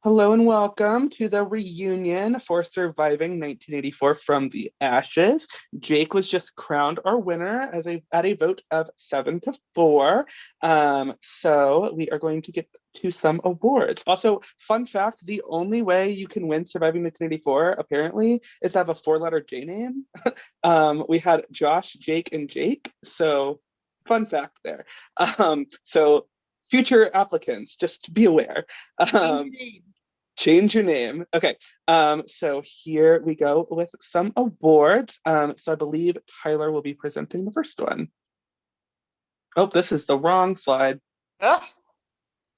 Hello and welcome to the reunion for surviving 1984 from the ashes. Jake was just crowned our winner at a vote of 7-4. So we are going to get to some awards. Also, fun fact: the only way you can win surviving 1984 apparently is to have a four-letter J name. We had Josh, Jake, and Jake. So fun fact there. So future applicants, just be aware. Change your name. Okay. So here we go with some awards. So I believe Tyler will be presenting the first one. Oh, this is the wrong slide. Ah,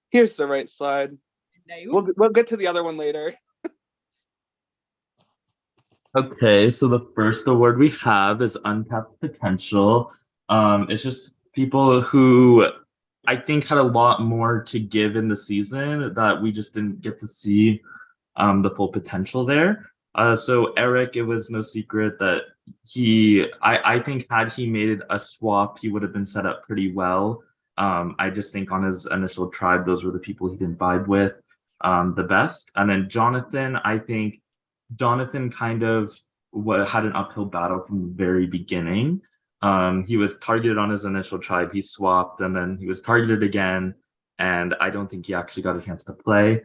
Here's the right slide. We'll get to the other one later. Okay, so the first award we have is Untapped Potential. It's just people who I think had a lot more to give in the season that we just didn't get to see the full potential there. So Eric, it was no secret that I think had he made a swap, he would have been set up pretty well. I just think on his initial tribe, those were the people he didn't vibe with the best. And then Jonathan, I think Jonathan kind of had an uphill battle from the very beginning. He was targeted on his initial tribe, he swapped, and then he was targeted again. And I don't think he actually got a chance to play.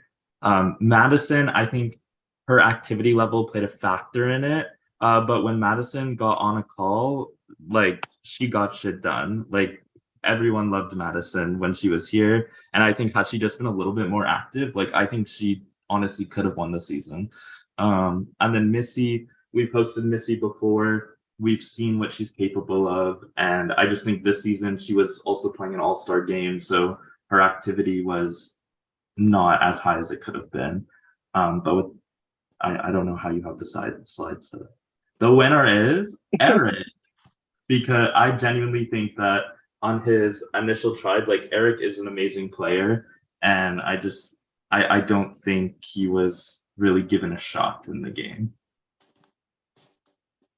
Madison, I think her activity level played a factor in it. But when Madison got on a call, like she got shit done. Like everyone loved Madison when she was here. And I think had she just been a little bit more active, like I think she honestly could have won the season. And then Missy, we've hosted Missy before. We've seen what she's capable of. And I just think this season she was also playing an all-star game. So her activity was not as high as it could have been. But with, I don't know how you have the slides. So the winner is Eric, because I genuinely think that on his initial tribe, like Eric is an amazing player, and I don't think he was really given a shot in the game.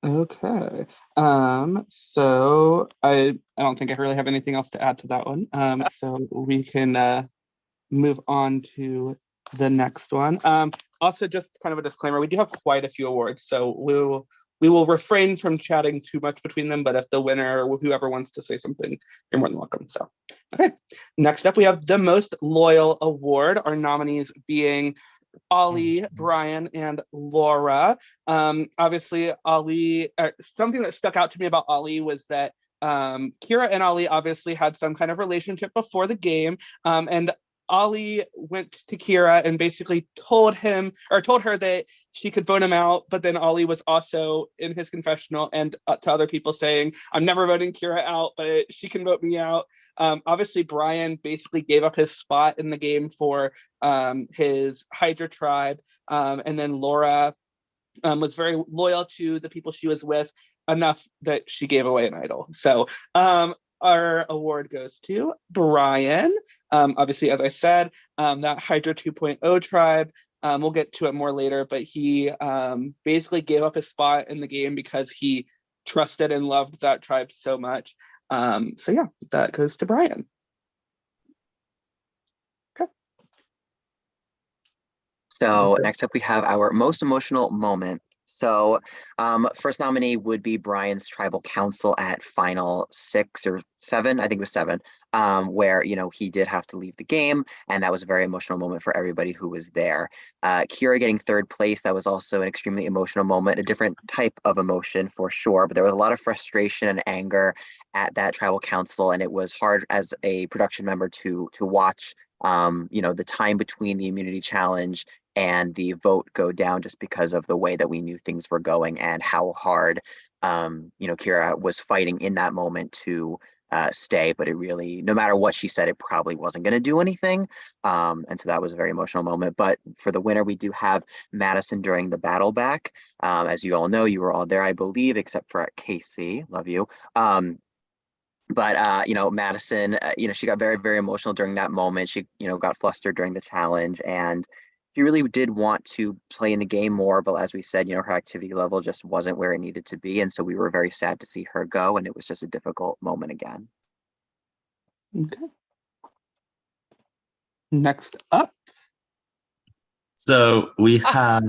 Okay. So I don't think I really have anything else to add to that one. So we can move on to the next one. Also, just kind of a disclaimer: we do have quite a few awards, so we will refrain from chatting too much between them. But if the winner or whoever wants to say something, you're more than welcome. So, okay. Next up, we have the Most Loyal Award. Our nominees being Ollie, Brian, and Laura. Obviously, Ollie. Something that stuck out to me about Ollie was that Kira and Ollie obviously had some kind of relationship before the game, and Ollie went to Kira and basically told her that she could vote him out, but then Ollie was also in his confessional and to other people saying, "I'm never voting Kira out, but she can vote me out." Obviously, Brian basically gave up his spot in the game for his Hydra tribe, and then Laura was very loyal to the people she was with enough that she gave away an idol. So our award goes to Brian. Obviously, as I said, that Hydra 2.0 tribe. We'll get to it more later, but he basically gave up his spot in the game because he trusted and loved that tribe so much. So yeah, that goes to Brian. Okay. So next up we have our most emotional moment. So first nominee would be Brian's tribal council at final 6 or 7, I think it was 7, where, you know, he did have to leave the game, and that was a very emotional moment for everybody who was there. Kira getting 3rd place, that was also an extremely emotional moment, a different type of emotion for sure, but there was a lot of frustration and anger at that tribal council, and it was hard as a production member to watch you know, the time between the immunity challenge and the vote go down just because of the way that we knew things were going and how hard you know, Kira was fighting in that moment to stay, but it really, no matter what she said, it probably wasn't going to do anything. And so that was a very emotional moment. But for the winner, we do have Madison during the battle back. As you all know, you were all there, I believe, except for Casey. Love you. But you know, Madison, you know, she got very, very emotional during that moment. She, you know, got flustered during the challenge, and she really did want to play in the game more. But as we said, you know, her activity level just wasn't where it needed to be, and so we were very sad to see her go. And it was just a difficult moment again. Okay. Next up. So we have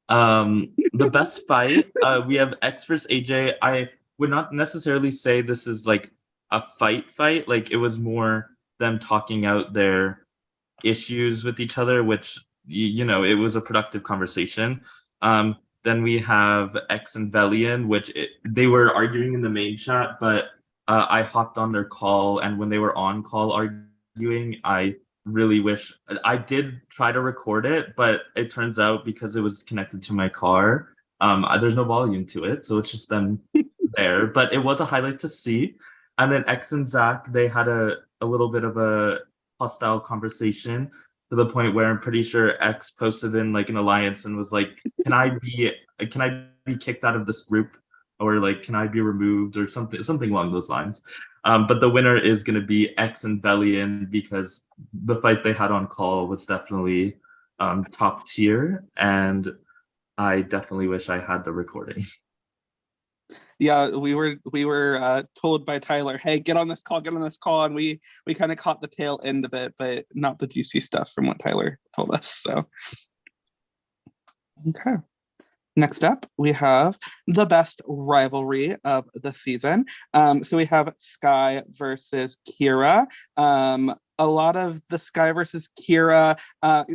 the best fight. We have X versus AJ. I would not necessarily say this is like a fight. Like it was more them talking out their issues with each other, which it was a productive conversation. Then we have X and Velian, which they were arguing in the main chat, but I hopped on their call, and when they were on call arguing, I really wish I did try to record it, but it turns out because it was connected to my car, there's no volume to it, so it's just them there. But it was a highlight to see. And then X and Zach, they had a little bit of a hostile conversation to the point where I'm pretty sure X posted in like an alliance and was like, can I be kicked out of this group, or like can I be removed, or something along those lines. But the winner is going to be X and Velian, because the fight they had on call was definitely top tier, and I definitely wish I had the recording. Yeah, we were told by Tyler, hey, get on this call, and we kind of caught the tail end of it, but not the juicy stuff from what Tyler told us. So okay. Next up, we have the best rivalry of the season. So we have Sky versus Kira. A lot of the Sky versus Kira, a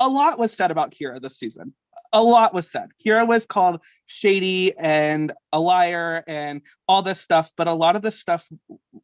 lot was said about Kira this season. A lot was said. Kira was called shady and a liar and all this stuff, but a lot of this stuff,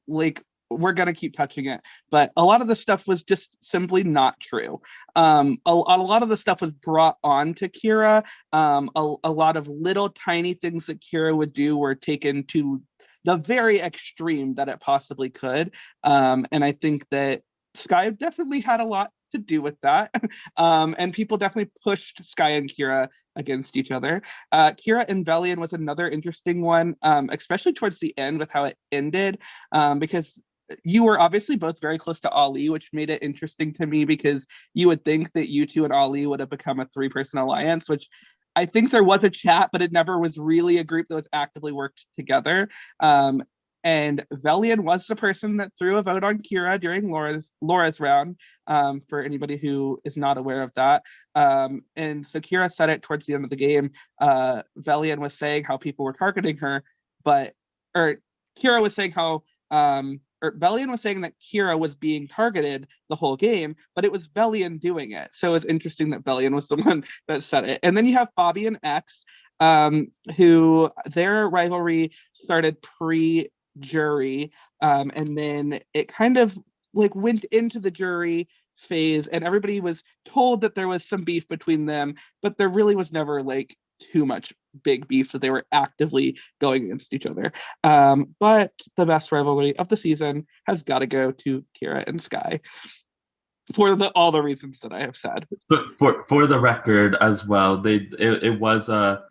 like, we're going to keep touching it, but a lot of the stuff was just simply not true. A lot of the stuff was brought on to Kira. A lot of little tiny things that Kira would do were taken to the very extreme that it possibly could. And I think that Sky definitely had a lot to do with that. And people definitely pushed Sky and Kira against each other. Kira and Velian was another interesting one, especially towards the end with how it ended, because you were obviously both very close to Ali, which made it interesting to me, because you would think that you two and Ali would have become a 3-person alliance, which I think there was a chat, but it never was really a group that was actively worked together. And Velian was the person that threw a vote on Kira during Laura's round, for anybody who is not aware of that. And so Kira said it towards the end of the game. Velian was saying how people were targeting her, or Kira was saying how, or Velian was saying that Kira was being targeted the whole game, but it was Velian doing it. So it was interesting that Velian was the one that said it. And then you have Bobby and X, who their rivalry started pre-jury, and then it kind of like went into the jury phase, and everybody was told that there was some beef between them, but there really was never like too much big beef that they were actively going against each other. But the best rivalry of the season has got to go to Kira and Sky for all the reasons that I have said. But for the record as well, it was a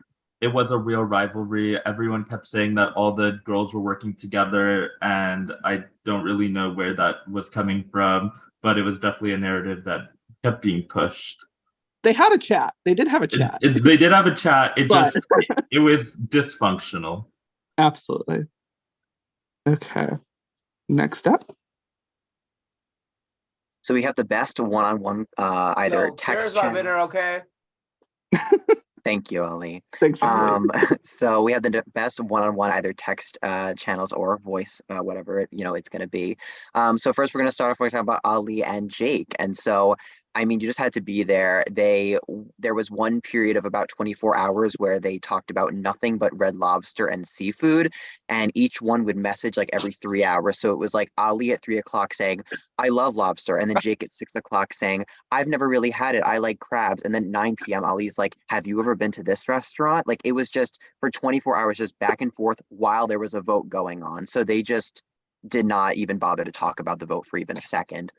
real rivalry. Everyone kept saying that all the girls were working together, and I don't really know where that was coming from, but it was definitely a narrative that kept being pushed. They had a chat. They did have a chat. They did have a chat. It But- just it was dysfunctional. Absolutely. Okay. Next up. So we have the best one-on-one, either No, text Kira's my channels. winner, okay? Thank you, Ali. Thanks for So we have the best one-on-one, either text channels or voice, whatever it's going to be. So first we're going to start off with talking about Ali and Jake. And so, I mean, you just had to be there. There was one period of about 24 hours where they talked about nothing but Red Lobster and seafood, and each one would message like every 3 hours. So it was like Ali at 3 o'clock saying, I love lobster. And then Jake at 6 o'clock saying, I've never really had it. I like crabs. And then 9 p.m. Ali's like, have you ever been to this restaurant? Like, it was just for 24 hours, just back and forth while there was a vote going on. So they just did not even bother to talk about the vote for even a second.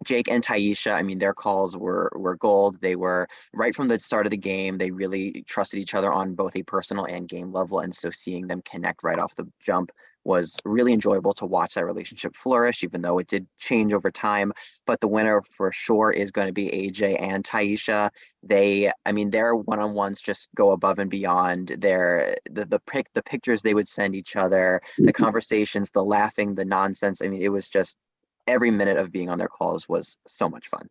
Jake and Taisha, I mean, their calls were gold. They were right from the start of the game. They really trusted each other on both a personal and game level. And so seeing them connect right off the jump was really enjoyable to watch that relationship flourish, even though it did change over time. But the winner for sure is going to be AJ and Taisha. Their one-on-ones just go above and beyond. The pictures they would send each other, the conversations, the laughing, the nonsense. I mean, it was just every minute of being on their calls was so much fun.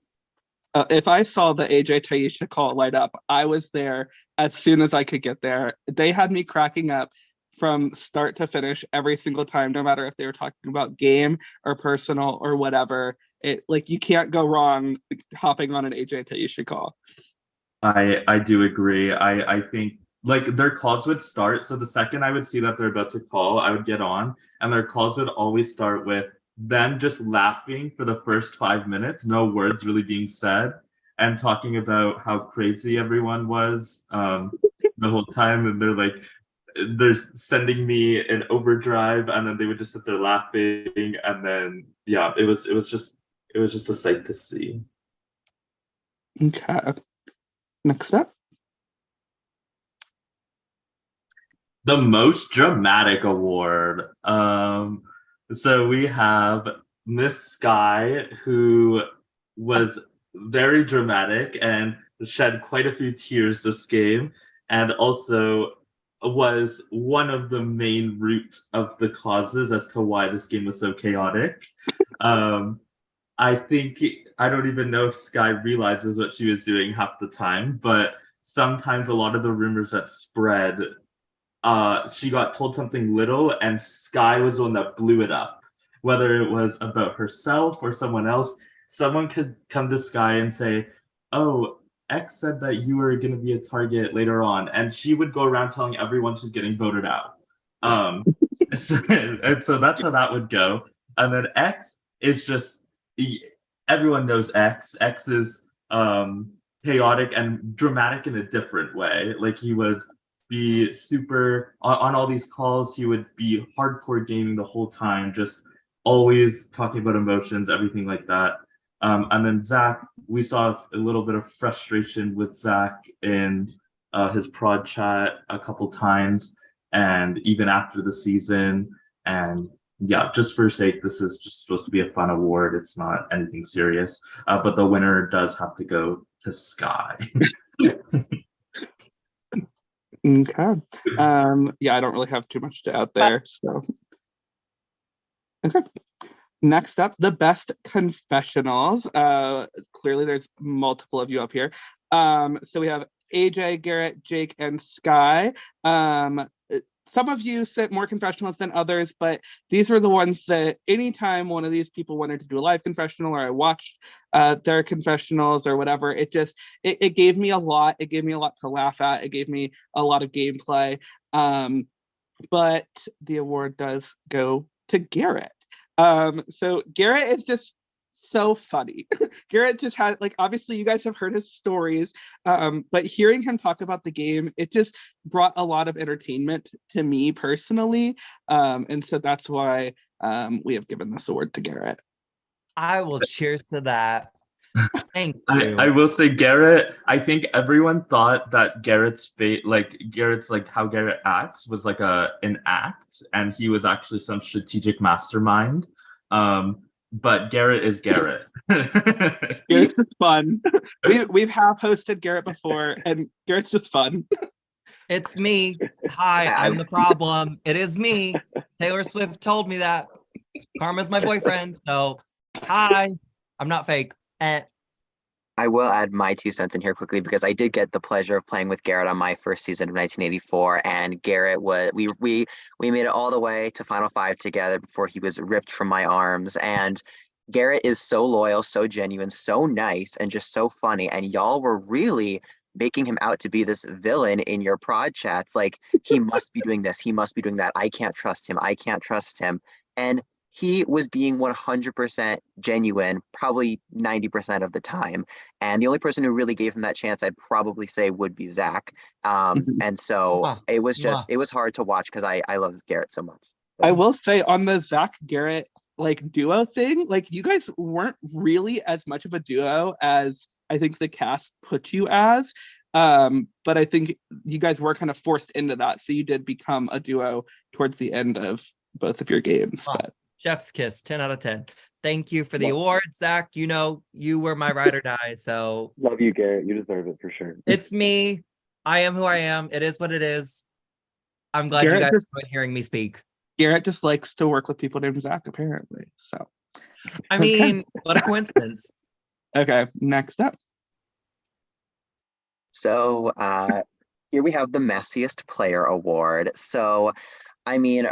If I saw the AJ Taisha call light up, I was there as soon as I could get there. They had me cracking up from start to finish every single time, no matter if they were talking about game or personal or whatever. It like you can't go wrong hopping on an AJ Taisha call. I do agree. I think like their calls would start. So the second I would see that they're about to call, I would get on, and their calls would always start with them just laughing for the first 5 minutes, no words really being said, and talking about how crazy everyone was the whole time. And they're sending me an overdrive, and then they would just sit there laughing, and then yeah, it was just a sight to see. Okay. Next up. The most dramatic award. So we have Miss Sky, who was very dramatic and shed quite a few tears this game, and also was one of the main root of the causes as to why this game was so chaotic. I think I don't even know if Sky realizes what she was doing half the time, but sometimes a lot of the rumors that spread, she got told something little, and Sky was the one that blew it up. Whether it was about herself or someone else, someone could come to Sky and say, "Oh, X said that you were going to be a target later on," and she would go around telling everyone she's getting voted out. And so that's how that would go. And then X is just everyone knows X. X is chaotic and dramatic in a different way. Like he would be super on all these calls. He would be hardcore gaming the whole time, just always talking about emotions, everything like that. And then Zach, we saw a little bit of frustration with Zach in his prod chat a couple times, and even after the season. And yeah, just for sake, this is just supposed to be a fun award. It's not anything serious. But the winner does have to go to Sky. Okay. Yeah, I don't really have too much to add there. So okay. Next up, the best confessionals. Clearly there's multiple of you up here. So we have AJ, Garrett, Jake, and Sky. Some of you sent more confessionals than others, but these were the ones that anytime one of these people wanted to do a live confessional or I watched their confessionals or whatever, it gave me a lot. It gave me a lot to laugh at. It gave me a lot of gameplay. But the award does go to Garrett. So Garrett is just so funny. Garrett just had, like, obviously you guys have heard his stories, but hearing him talk about the game, it just brought a lot of entertainment to me personally. And so that's why we have given this award to Garrett. I will cheers to that. Thank you. I will say Garrett, I think everyone thought that Garrett's how Garrett acts was like an act, and he was actually some strategic mastermind. But Garrett is Garrett. Garrett's just fun. We've half hosted Garrett before, and Garrett's just fun. It's me. Hi, I'm the problem. It is me. Taylor Swift told me that. Karma's my boyfriend. So, hi. I'm not fake. I will add my 2 cents in here quickly because I did get the pleasure of playing with Garrett on my first season of 1984, and Garrett was we made it all the way to Final Five together before he was ripped from my arms. And Garrett is so loyal, so genuine, so nice, and just so funny. And y'all were really making him out to be this villain in your prod chats. Like, he must be doing this, he must be doing that. I can't trust him. I can't trust him. And he was being 100% genuine, probably 90% of the time. And the only person who really gave him that chance, I'd probably say, would be Zach. And so it was hard to watch because I love Garrett so much. I will say on the Zach Garrett like duo thing, like you guys weren't really as much of a duo as I think the cast put you as. But I think you guys were kind of forced into that. So you did become a duo towards the end of both of your games. But chef's kiss, 10 out of 10. Thank you for the award, Zach. You know, you were my ride or die. So love you, Garrett. You deserve it for sure. It's me. I am who I am. It is what it is. I'm glad Garrett you guys enjoyed hearing me speak. Garrett just likes to work with people named Zach, apparently. So I mean, what a coincidence. Okay, next up. So here we have the messiest player award. So I mean,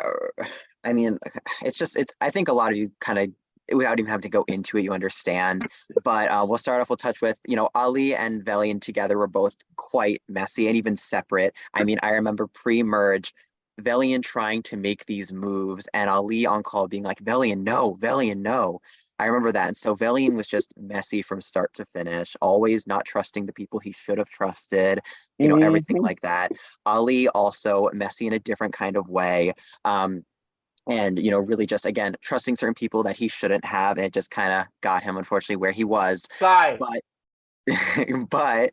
it's I think a lot of you kind of without even having to go into it, you understand. But we'll start off. We'll touch with Ali and Velian together were both quite messy and even separate. I mean, I remember pre-merge. Velian trying to make these moves and Ali on call being like, Velian, no, Velian, no. I remember that. And so Velian was just messy from start to finish, always not trusting the people he should have trusted, everything like that. Ali also messy in a different kind of way. And really just again trusting certain people that he shouldn't have, and it just kind of got him unfortunately where he was. Bye. But but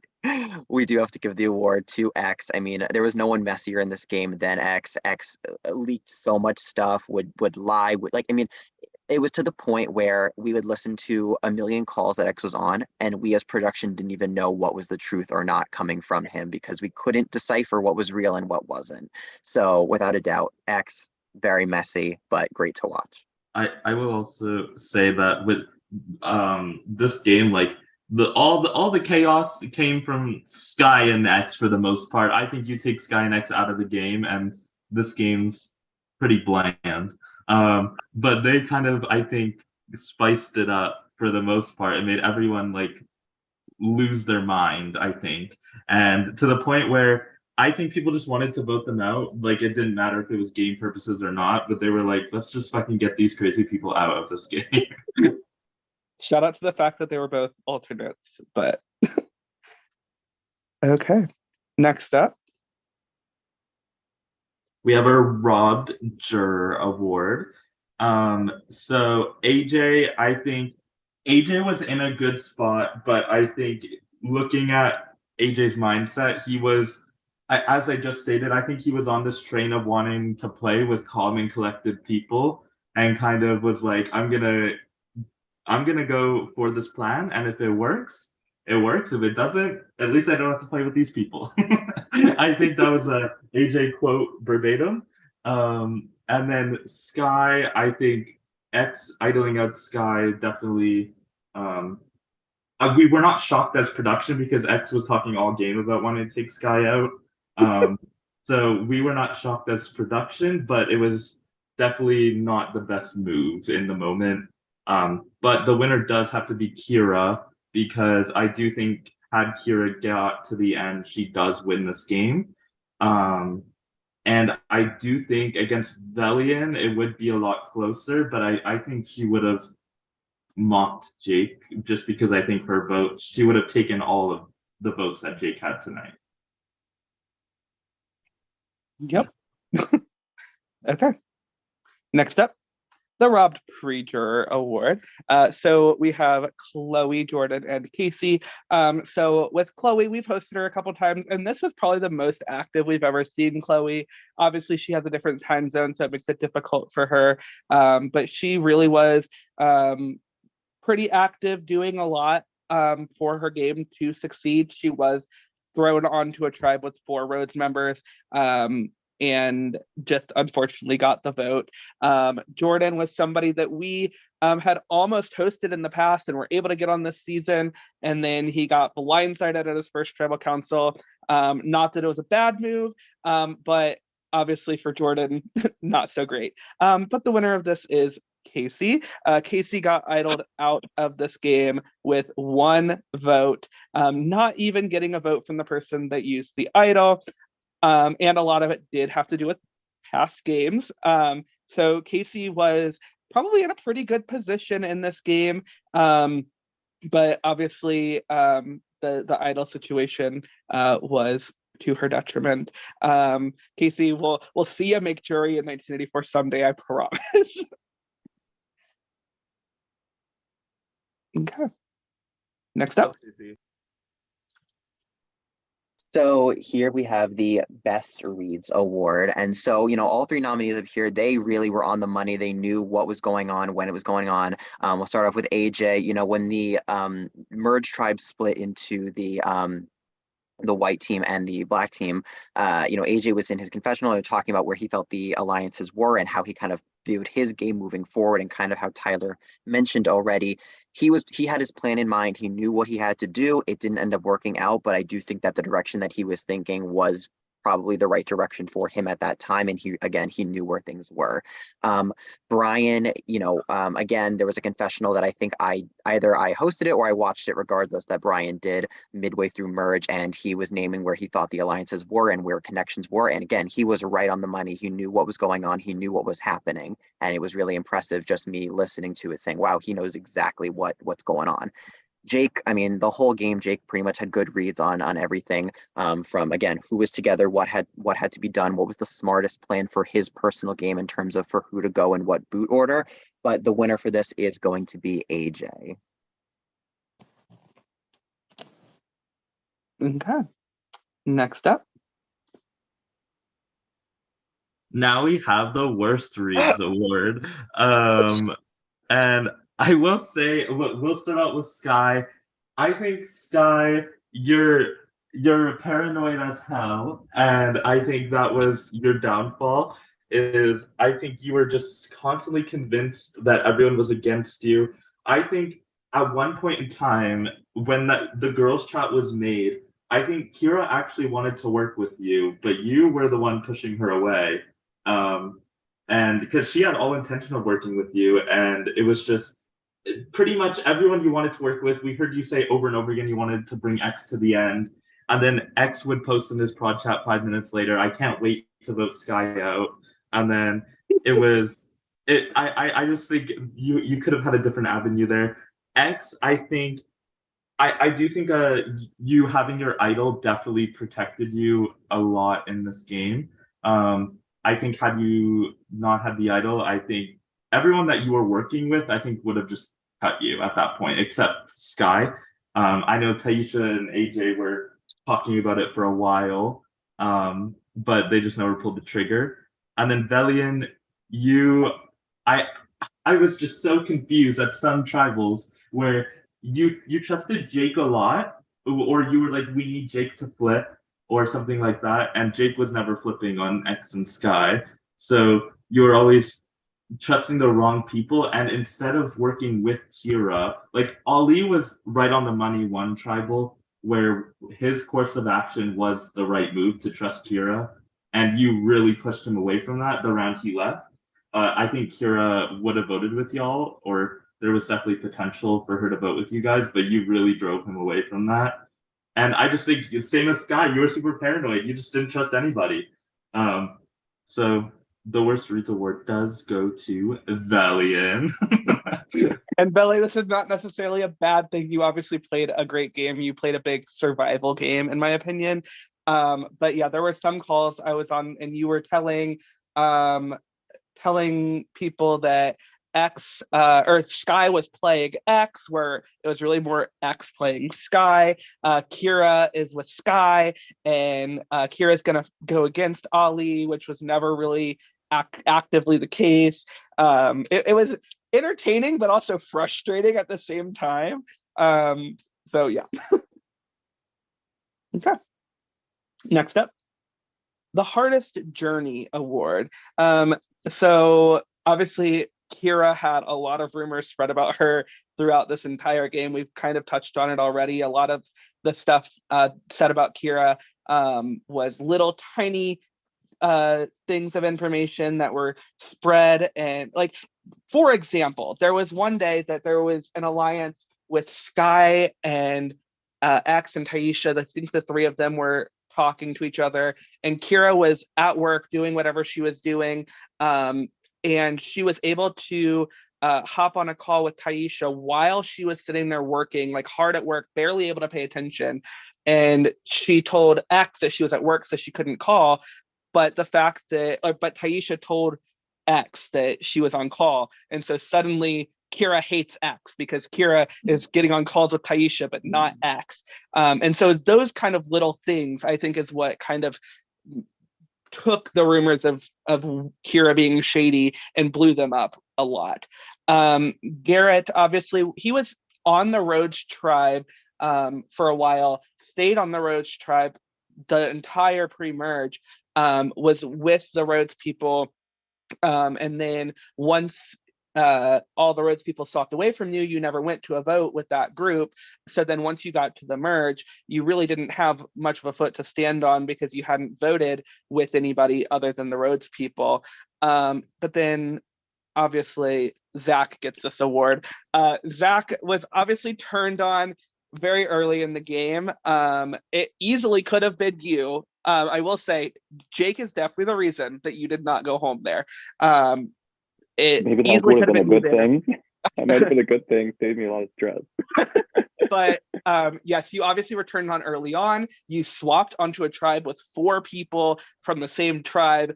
we do have to give the award to X. I mean, there was no one messier in this game than X. X leaked so much stuff, would lie, it was to the point where we would listen to a million calls that X was on, and we as production didn't even know what was the truth or not coming from him because we couldn't decipher what was real and what wasn't. So without a doubt, X, very messy, but great to watch. I will also say that with this game, like all the chaos came from Sky and X for the most part. I think you take Sky and X out of the game, and this game's pretty bland. But they kind of, I think, spiced it up for the most part. It made everyone like lose their mind, I think, and to the point where I think people just wanted to vote them out. Like, it didn't matter if it was game purposes or not, but they were like, let's just fucking get these crazy people out of this game. Shout out to the fact that they were both alternates, but okay. Next up, we have a robbed juror award. So AJ, I think AJ was in a good spot, but I think looking at AJ's mindset, he was, as I just stated, I think he was on this train of wanting to play with calm and collected people, and kind of was like, I'm gonna go for this plan, and if it works, it works. If it doesn't, at least I don't have to play with these people. I think that was a AJ quote verbatim. And then Sky, I think X idling out Sky definitely. We were not shocked as production because X was talking all game about wanting to take Sky out. So we were not shocked as production, but it was definitely not the best move in the moment. But the winner does have to be Kira, because I do think had Kira got to the end, she does win this game. And I do think against Velian, it would be a lot closer, but I think she would have mocked Jake just because I think her vote, she would have taken all of the votes that Jake had tonight. Yep. Okay. Next up, the Robbed Pre-Juror Award. So we have Chloe, Jordan, and Casey. So with Chloe, we've hosted her a couple times, and this was probably the most active we've ever seen Chloe. Obviously, she has a different time zone, so it makes it difficult for her. But she really was pretty active, doing a lot for her game to succeed. She was thrown onto a tribe with 4 Rhodes members. And just unfortunately got the vote. Jordan was somebody that we had almost hosted in the past and were able to get on this season, and then he got blindsided at his first tribal council. Not that it was a bad move, but obviously for Jordan, not so great. But the winner of this is Casey. Casey got idled out of this game with 1 vote, not even getting a vote from the person that used the idol. And a lot of it did have to do with past games. So Casey was probably in a pretty good position in this game. But obviously the idol situation was to her detriment. Casey, we'll see you make jury in 1984 someday, I promise. Okay. Next up. So here we have the Best Reads Award. And so, all 3 nominees up here, they really were on the money. They knew what was going on, when it was going on. We'll start off with AJ. When the merge tribe split into the white team and the black team, AJ was in his confessional talking about where he felt the alliances were and how he kind of viewed his game moving forward, and kind of how Tyler mentioned already, he had his plan in mind. He knew what he had to do. It didn't end up working out, but I do think that the direction that he was thinking was probably the right direction for him at that time. And he knew where things were. Brian, again, there was a confessional that I think I hosted it or I watched it regardless, that Brian did midway through merge, and he was naming where he thought the alliances were and where connections were. And again, he was right on the money. He knew what was going on. He knew what was happening. And it was really impressive just me listening to it, saying, wow, he knows exactly what's going on. Jake, I mean, the whole game, Jake pretty much had good reads on everything, from, again, who was together, what had to be done, what was the smartest plan for his personal game in terms of for who to go in what boot order. But the winner for this is going to be AJ. Okay. Next up. Now we have the worst reads award. And I will say, we'll start out with Sky. I think, Sky, you're paranoid as hell, and I think that was your downfall. Is I think you were just constantly convinced that everyone was against you. I think at one point in time, when the girls' chat was made, I think Kira actually wanted to work with you, but you were the one pushing her away. And because she had all intention of working with you, and it was just pretty much everyone you wanted to work with. We heard you say over and over again you wanted to bring X to the end, and then X would post in his prod chat 5 minutes later, I can't wait to vote Sky out. And then it was I just think you could have had a different avenue there. X, I think I do think you having your idol definitely protected you a lot in this game. I think had you not had the idol, I think everyone that you were working with, I think would have just cut you at that point, except Sky. I know Taisha and AJ were talking about it for a while, but they just never pulled the trigger. And then Velian, I was just so confused at some tribals where you trusted Jake a lot, or you were like, we need Jake to flip or something like that, and Jake was never flipping on X and Sky. So you were always trusting the wrong people, and instead of working with Kira, like Ali was right on the money one tribal where his course of action was the right move to trust Kira, and you really pushed him away from that the round he left. I think Kira would have voted with y'all, or there was definitely potential for her to vote with you guys, but you really drove him away from that. And I just think, same as Sky, you were super paranoid. You just didn't trust anybody. So the worst reads award does go to Velian. And Belly, this is not necessarily a bad thing. You obviously played a great game. You played a big survival game, in my opinion. But yeah, there were some calls I was on, and you were telling people that X or Sky was playing X, where it was really more X playing Sky. Kira is with Sky, and Kira's gonna go against Ali, which was never really actively the case. It was entertaining, but also frustrating at the same time. So yeah. Okay. Next up, the Hardest Journey Award. So obviously Kira had a lot of rumors spread about her throughout this entire game. We've kind of touched on it already. A lot of the stuff said about Kira was little tiny things of information that were spread. And like, for example, there was one day that there was an alliance with Sky and X and Taisha. I think the three of them were talking to each other, and Kira was at work doing whatever she was doing, and she was able to hop on a call with Taisha while she was sitting there working, like hard at work, barely able to pay attention. And she told X that she was at work, so she couldn't call. But but Taisha told X that she was on call, and so suddenly Kira hates X because Kira is getting on calls with Taisha, but not X. And so those kind of little things, I think, is what kind of took the rumors of Kira being shady and blew them up a lot. Garrett, obviously, he was on the Rhodes tribe for a while, stayed on the Rhodes tribe the entire pre-merge, was with the Rhodes people. And then once all the Rhodes people stalked away from you. You never went to a vote with that group. So then once you got to the merge, you really didn't have much of a foot to stand on because you hadn't voted with anybody other than the Rhodes people. But then obviously Zach gets this award. Zach was obviously turned on very early in the game. It easily could have been you. I will say Jake is definitely the reason that you did not go home there. It Maybe that easily would have could have been a been good thing. That might have been a good thing. Saved me a lot of stress. But yes, you obviously were turned on early on. You swapped onto a tribe with 4 people from the same tribe.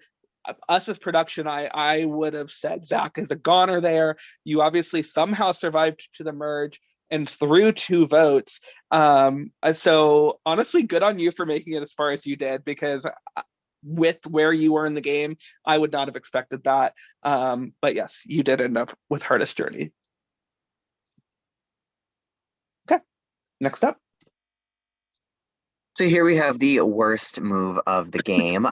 Us as production, I would have said Zach is a goner there. You obviously somehow survived to the merge and through 2 votes. So honestly, good on you for making it as far as you did, because with where you were in the game, I would not have expected that. But yes, you did end up with Hardest Journey. Okay, next up. So here we have the worst move of the game.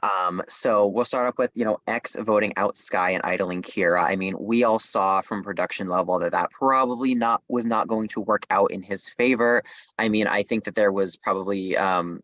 So we'll start off with, X voting out Sky and idling Kira. I mean, we all saw from production level that probably was not going to work out in his favor. I mean, I think that there was probably, an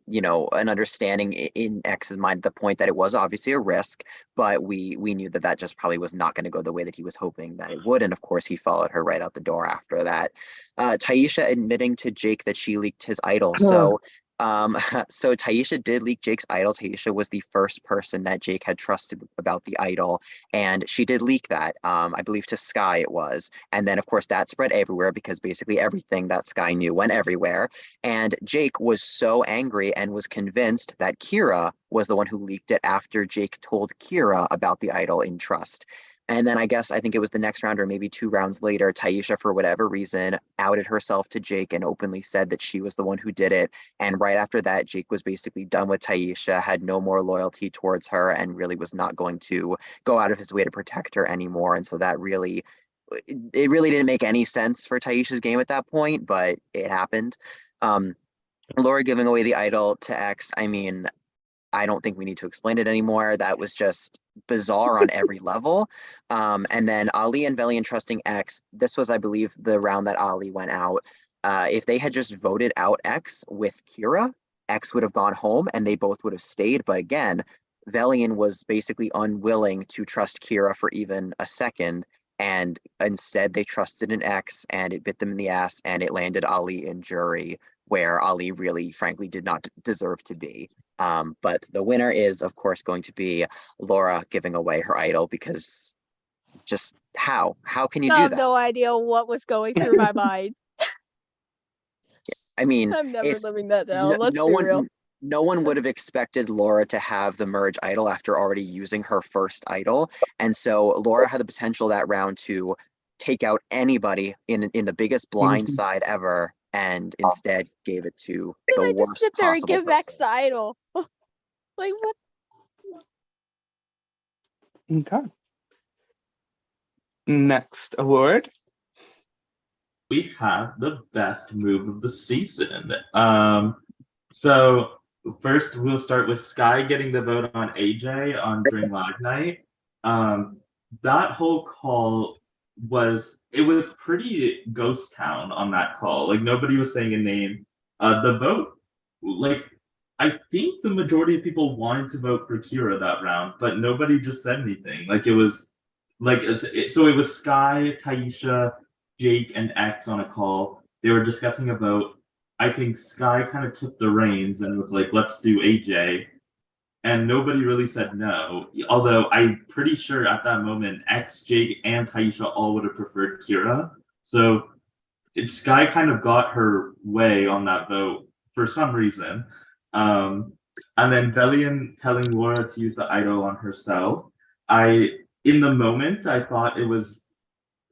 understanding in X's mind at the point that it was obviously a risk, but we knew that just probably was not going to go the way that he was hoping that it would. And of course, he followed her right out the door after that. Taisha admitting to Jake that she leaked his idol. So Taisha did leak Jake's idol. Taisha was the first person that Jake had trusted about the idol, and she did leak that. I believe to Sky it was, and then of course that spread everywhere because basically everything that Sky knew went everywhere. And Jake was so angry and was convinced that Kira was the one who leaked it after Jake told Kira about the idol in trust. And then I think it was the next round or maybe 2 rounds later, Taisha, for whatever reason, outed herself to Jake and openly said that she was the one who did it. And right after that, Jake was basically done with Taisha, had no more loyalty towards her, and really was not going to go out of his way to protect her anymore. And so it really didn't make any sense for Taisha's game at that point, but it happened. Laura giving away the idol to X, I mean, I don't think we need to explain it anymore. That was just bizarre on every level. And then Ali and Velian trusting X. This was, I believe, the round that Ali went out. If they had just voted out X with Kira, X would have gone home and they both would have stayed. But again, Velian was basically unwilling to trust Kira for even a second. And instead, they trusted an X and it bit them in the ass and it landed Ali in jury, where Ali really, frankly, did not deserve to be. But the winner is, of course, going to be Laura giving away her idol, because just how can you I do have that? no idea what was going through my mind. I mean, I'm never if living that down. no, Let's no be one real. no one would have expected Laura to have the merge idol after already using her first idol. And so Laura had the potential that round to take out anybody in the biggest blind side ever, and instead gave it to Then the I just worst sit there and possible give X person. the idol. Like what? Okay. Next award. We have the best move of the season. So first we'll start with Sky getting the vote on AJ during Lag Night. That whole call was pretty ghost town on that call. Like nobody was saying a name. The vote, like I think the majority of people wanted to vote for Kira that round, but nobody just said anything. Like it was so it was Sky, Taisha, Jake, and X on a call. They were discussing a vote. I think Sky kind of took the reins and was like, let's do AJ. And nobody really said no. Although I'm pretty sure at that moment, X, Jake, and Taisha all would have preferred Kira. So Sky kind of got her way on that vote for some reason. And then Velian telling Laura to use the idol on herself. In the moment, I thought it was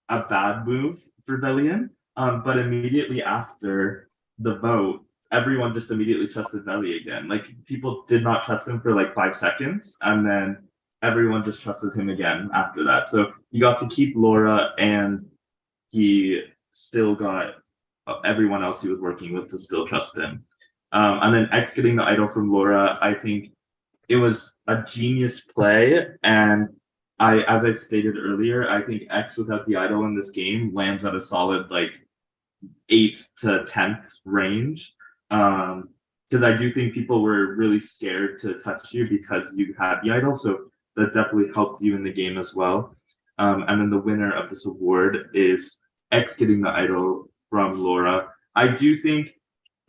a bad move for Velian. But immediately after the vote, everyone just immediately trusted Veli again. Like people did not trust him for like 5 seconds, and then everyone just trusted him again after that. So he got to keep Laura, and he still got everyone else he was working with to still trust him. And then X getting the idol from Laura, I think it was a genius play, and as I stated earlier, I think X without the idol in this game lands at a solid like 8th to 10th range. Because I do think people were really scared to touch you because you had the idol, so that definitely helped you in the game as well. And then the winner of this award is X getting the idol from Laura. I do think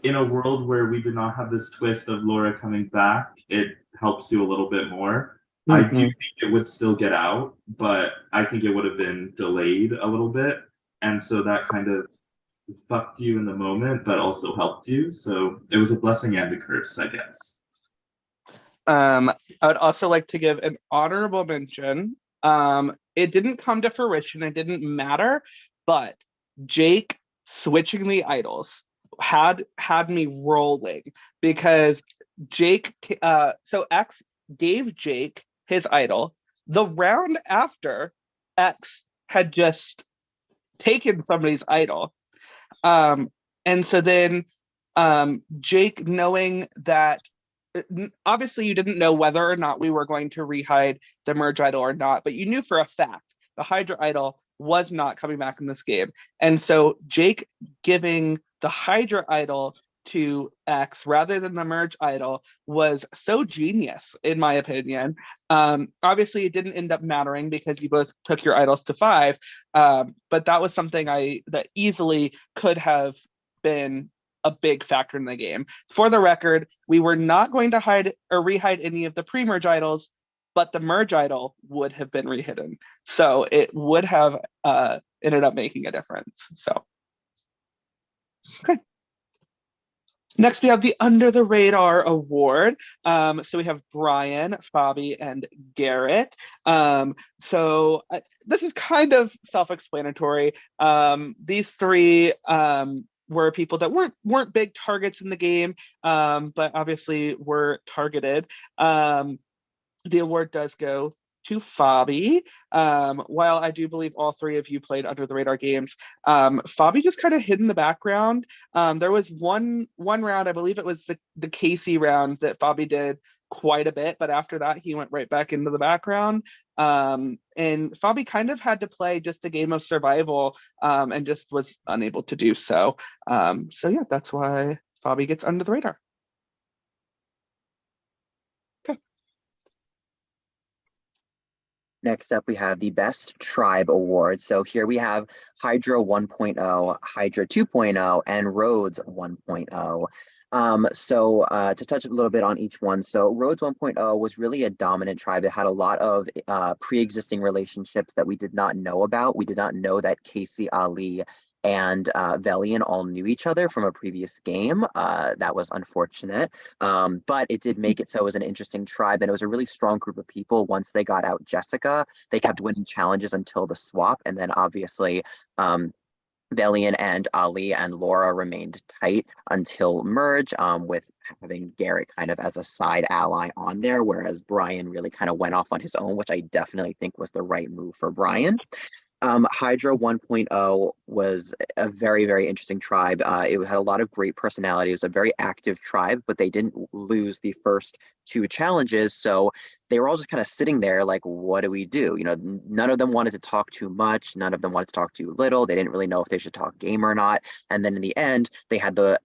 in a world where we did not have this twist of Laura coming back, it helps you a little bit more. I do think it would still get out, but I think it would have been delayed a little bit. And so that kind of fucked you in the moment, but also helped you. So it was a blessing and a curse, I guess. I would also like to give an honorable mention. It didn't come to fruition, it didn't matter, but Jake switching the idols had me rolling because Jake, so X gave Jake his idol. The round after, X had just taken somebody's idol. And so then Jake, knowing that obviously you didn't know whether or not we were going to rehide the merge idol or not, but you knew for a fact the Hydra idol was not coming back in this game. And so Jake giving the Hydra idol to X rather than the merge idol was so genius, in my opinion. Obviously, it didn't end up mattering because you both took your idols to 5, but that was something that easily could have been a big factor in the game. For the record, we were not going to hide or rehide any of the pre-merge idols, but the merge idol would have been rehidden. So it would have ended up making a difference. So, okay. Next, we have the Under the Radar Award. So we have Brian, Fabi, and Garrett. This is kind of self-explanatory. These three were people that weren't big targets in the game, but obviously were targeted. The award does go to Fabi. While I do believe all 3 of you played Under the Radar games, Fabi just kind of hid in the background. There was one round, I believe it was the Casey round, that Fabi did quite a bit, but after that he went right back into the background. And Fabi kind of had to play just a game of survival, and just was unable to do so. So yeah, that's why Fabi gets Under the Radar. Next up, we have the Best Tribe Award. So here we have Hydra 1.0, Hydra 2.0, and Rhodes 1.0. To touch a little bit on each one. So Rhodes 1.0 was really a dominant tribe that had a lot of pre-existing relationships that we did not know about. We did not know that Casey, Ali, and Velian all knew each other from a previous game. That was unfortunate, but it did make it so it was an interesting tribe, and it was a really strong group of people. Once they got out Jessica, they kept winning challenges until the swap, and then obviously Velian and Ali and Laura remained tight until merge, with having Garrett kind of as a side ally on there, whereas Brian really kind of went off on his own, which I definitely think was the right move for Brian. Hydra 1.0 was a very, very interesting tribe. It had a lot of great personality. It was a very active tribe, but they didn't lose the first 2 challenges. So they were all just kind of sitting there like, what do we do? You know, none of them wanted to talk too much. None of them wanted to talk too little. They didn't really know if they should talk game or not. And then in the end, they had a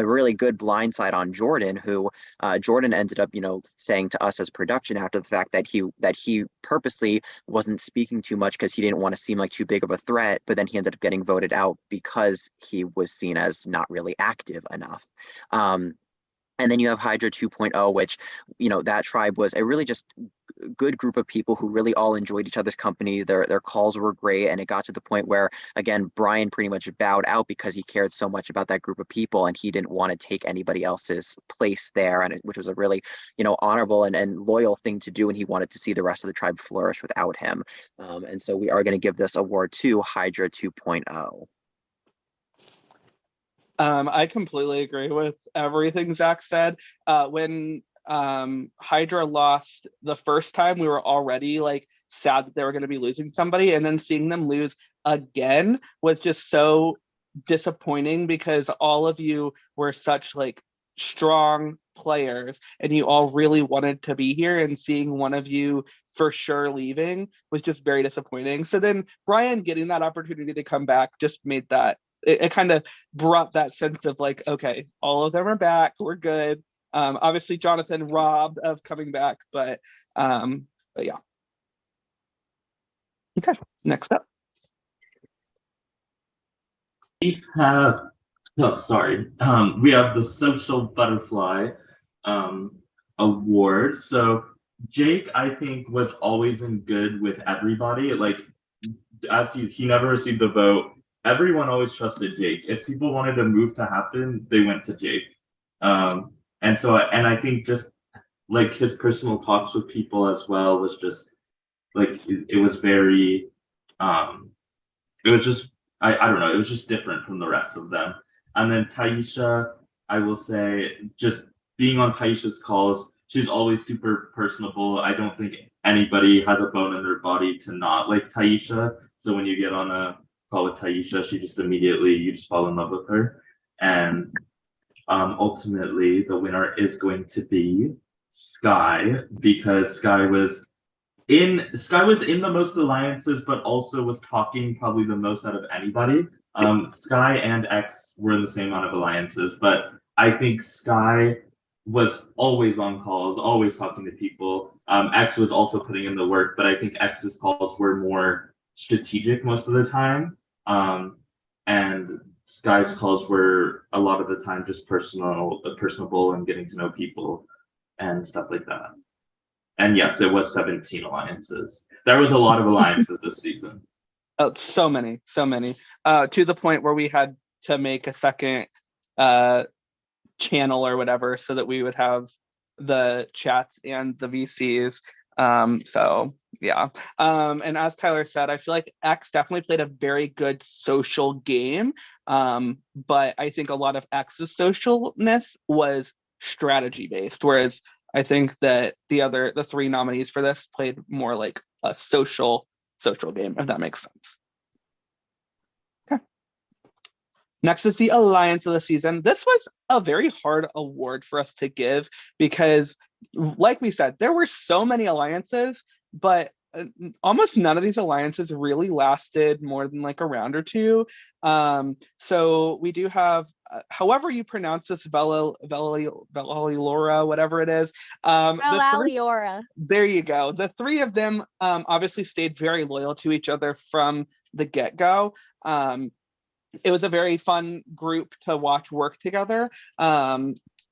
really good blindside on Jordan, who Jordan ended up, saying to us as production after the fact that he purposely wasn't speaking too much because he didn't want to seem like too big of a threat. But then he ended up getting voted out because he was seen as not really active enough. And then you have Hydra 2.0, which, that tribe was a really just good group of people who really all enjoyed each other's company. Their calls were great. And it got to the point where, again, Brian pretty much bowed out because he cared so much about that group of people and he didn't want to take anybody else's place there. And which was a really, honorable and loyal thing to do. And he wanted to see the rest of the tribe flourish without him. And so we are going to give this award to Hydra 2.0. I completely agree with everything Zach said. When Hydra lost the first time, we were already sad that they were going to be losing somebody, and then seeing them lose again was just so disappointing because all of you were such strong players and you all really wanted to be here, and seeing one of you for sure leaving was just very disappointing. So then Brian getting that opportunity to come back just made that, it kind of brought that sense of like, okay, all of them are back, we're good. Obviously Jonathan robbed of coming back, but yeah. Okay, next up. We have, oh, sorry. We have the Social Butterfly award. So Jake, I think, was always in good with everybody. Like, as he never received a vote. Everyone always trusted Jake. If people wanted a move to happen, they went to Jake. And I think just like his personal talks with people as well was just like it was very it was just I don't know, it was just different from the rest of them. And then Taisha, I will say, just being on Taisha's calls, she's always super personable. I don't think anybody has a bone in their body to not like Taisha. So when you get on a call with Taisha, she just immediately, you just fall in love with her. And ultimately the winner is going to be Sky, because Sky was in the most alliances, but also was talking probably the most out of anybody. Sky and X were in the same amount of alliances, but I think Sky was always on calls, always talking to people. X was also putting in the work, but I think X's calls were more strategic most of the time. And Sky's calls were a lot of the time just personable and getting to know people and stuff like that. And yes, it was 17 alliances. There was a lot of alliances this season. Oh, so many. To the point where we had to make a second channel or whatever so that we would have the chats and the VCs. So yeah. And as Tyler said, I feel like X definitely played a very good social game. But I think a lot of X's socialness was strategy based, whereas I think that the three nominees for this played more like a social game, if that makes sense. Okay. Next is the Alliance of the Season. This was a very hard award for us to give because, like we said, there were so many alliances, but almost none of these alliances really lasted more than like a round or two. So we do have, however you pronounce this, Velaliora, whatever it is. Velaliora. There you go. The three of them obviously stayed very loyal to each other from the get-go. It was a very fun group to watch work together.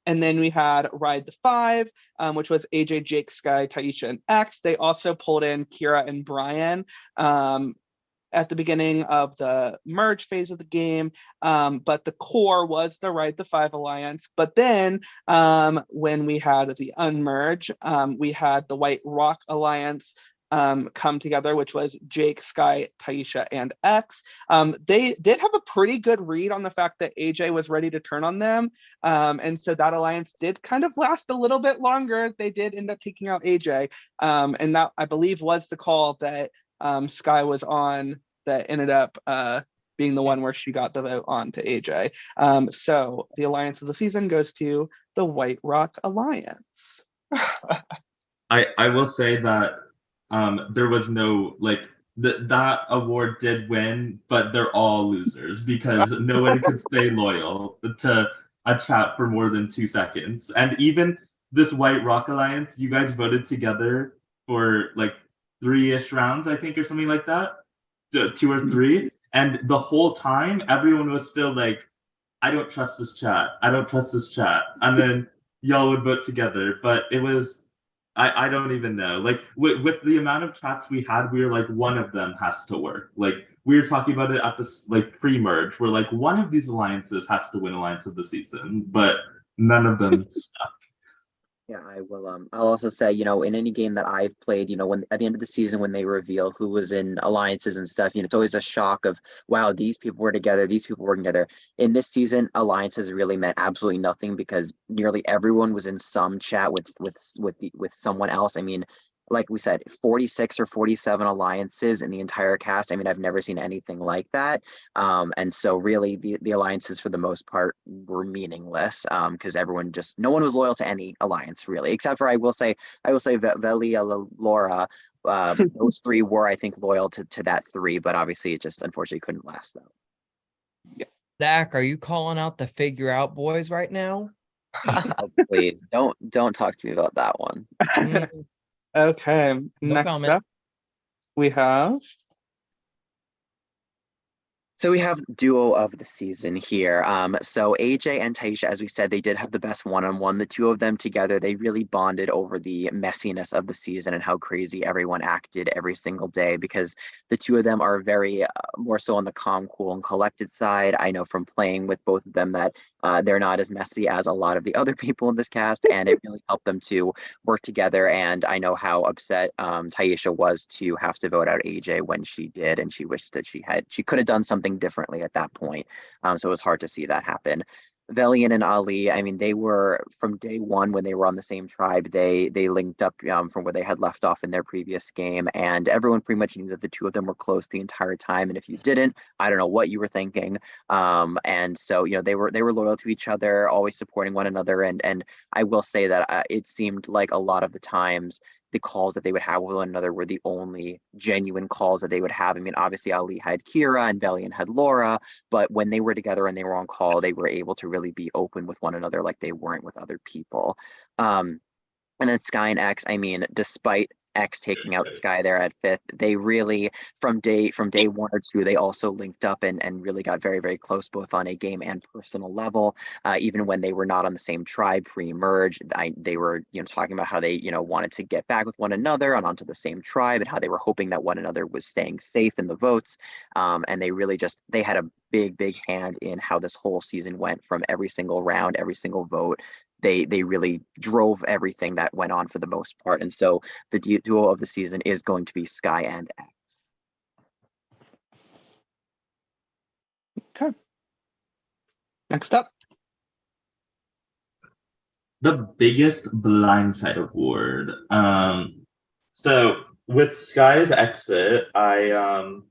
And then we had Ride the Five, which was AJ, Jake, Sky, Taisha, and X. They also pulled in Kira and Brian at the beginning of the merge phase of the game. But the core was the Ride the Five Alliance. But then when we had the unmerge, we had the White Rock Alliance come together, which was Jake, Sky, Taisha, and X. They did have a pretty good read on the fact that AJ was ready to turn on them. And so that alliance did kind of last a little bit longer. They did end up taking out AJ. And that, I believe, was the call that Sky was on that ended up being the one where she got the vote on to AJ. So the Alliance of the Season goes to the White Rock Alliance. I will say that there was no like that award did win, but they're all losers because no one could stay loyal to a chat for more than 2 seconds. And even this White Rock Alliance, you guys voted together for like 3-ish rounds, I think, or something like that, 2 or 3. And the whole time, everyone was still like, I don't trust this chat. I don't trust this chat. And then y'all would vote together. But it was, I don't even know. Like with the amount of chats we had, we were like, one of them has to work. Like we were talking about it at this like pre-merge. We're like, one of these alliances has to win Alliance of the Season, but none of them stuck. Yeah, I will. I'll also say, in any game that I've played, when at the end of the season, when they reveal who was in alliances and stuff, it's always a shock of, wow, these people were together, these people were together. In this season, alliances really meant absolutely nothing because nearly everyone was in some chat with someone else. I mean, like we said, 46 or 47 alliances in the entire cast. I mean, I've never seen anything like that. And so really the alliances for the most part were meaningless because everyone no one was loyal to any alliance really, except for I will say Velia, Laura, those three were, I think, loyal to that three, but obviously it just unfortunately couldn't last though. Zach, are you calling out the figure out boys right now? Oh, please don't talk to me about that one. Mm, Okay, No next comment. up, we have So we have duo of the season here. So AJ and Taisha, as we said, they did have the best one-on-one. The two of them together, they really bonded over the messiness of the season and how crazy everyone acted every single day because the two of them are very more so on the calm, cool, and collected side. I know from playing with both of them that they're not as messy as a lot of the other people in this cast, and it really helped them to work together. And I know how upset Taisha was to have to vote out AJ when she did, and she wished that she could have done something differently at that point. So it was hard to see that happen. Velian and Ali, I mean, they were from day one when they were on the same tribe. They linked up from where they had left off in their previous game, and everyone pretty much knew that the two of them were close the entire time. And if you didn't, I don't know what you were thinking. And so they were loyal to each other, always supporting one another. And I will say that it seemed like a lot of the times the calls that they would have with one another were the only genuine calls that they would have. I mean, obviously Ali had Kira and Velian had Laura, but when they were together and they were on call, they were able to really be open with one another like they weren't with other people. And then Sky and X, I mean, despite X taking out Sky there at 5th, they really from day one or two, they also linked up and really got very, very close, both on a game and personal level. Even when they were not on the same tribe pre-merge, they were talking about how they wanted to get back with one another and onto the same tribe, and how they were hoping that one another was staying safe in the votes. And they really they had a big hand in how this whole season went, from every single round, every single vote. They really drove everything that went on for the most part. And so the duo of the season is going to be Sky and X. okay. Next up, The biggest blindside award. So with Sky's exit, I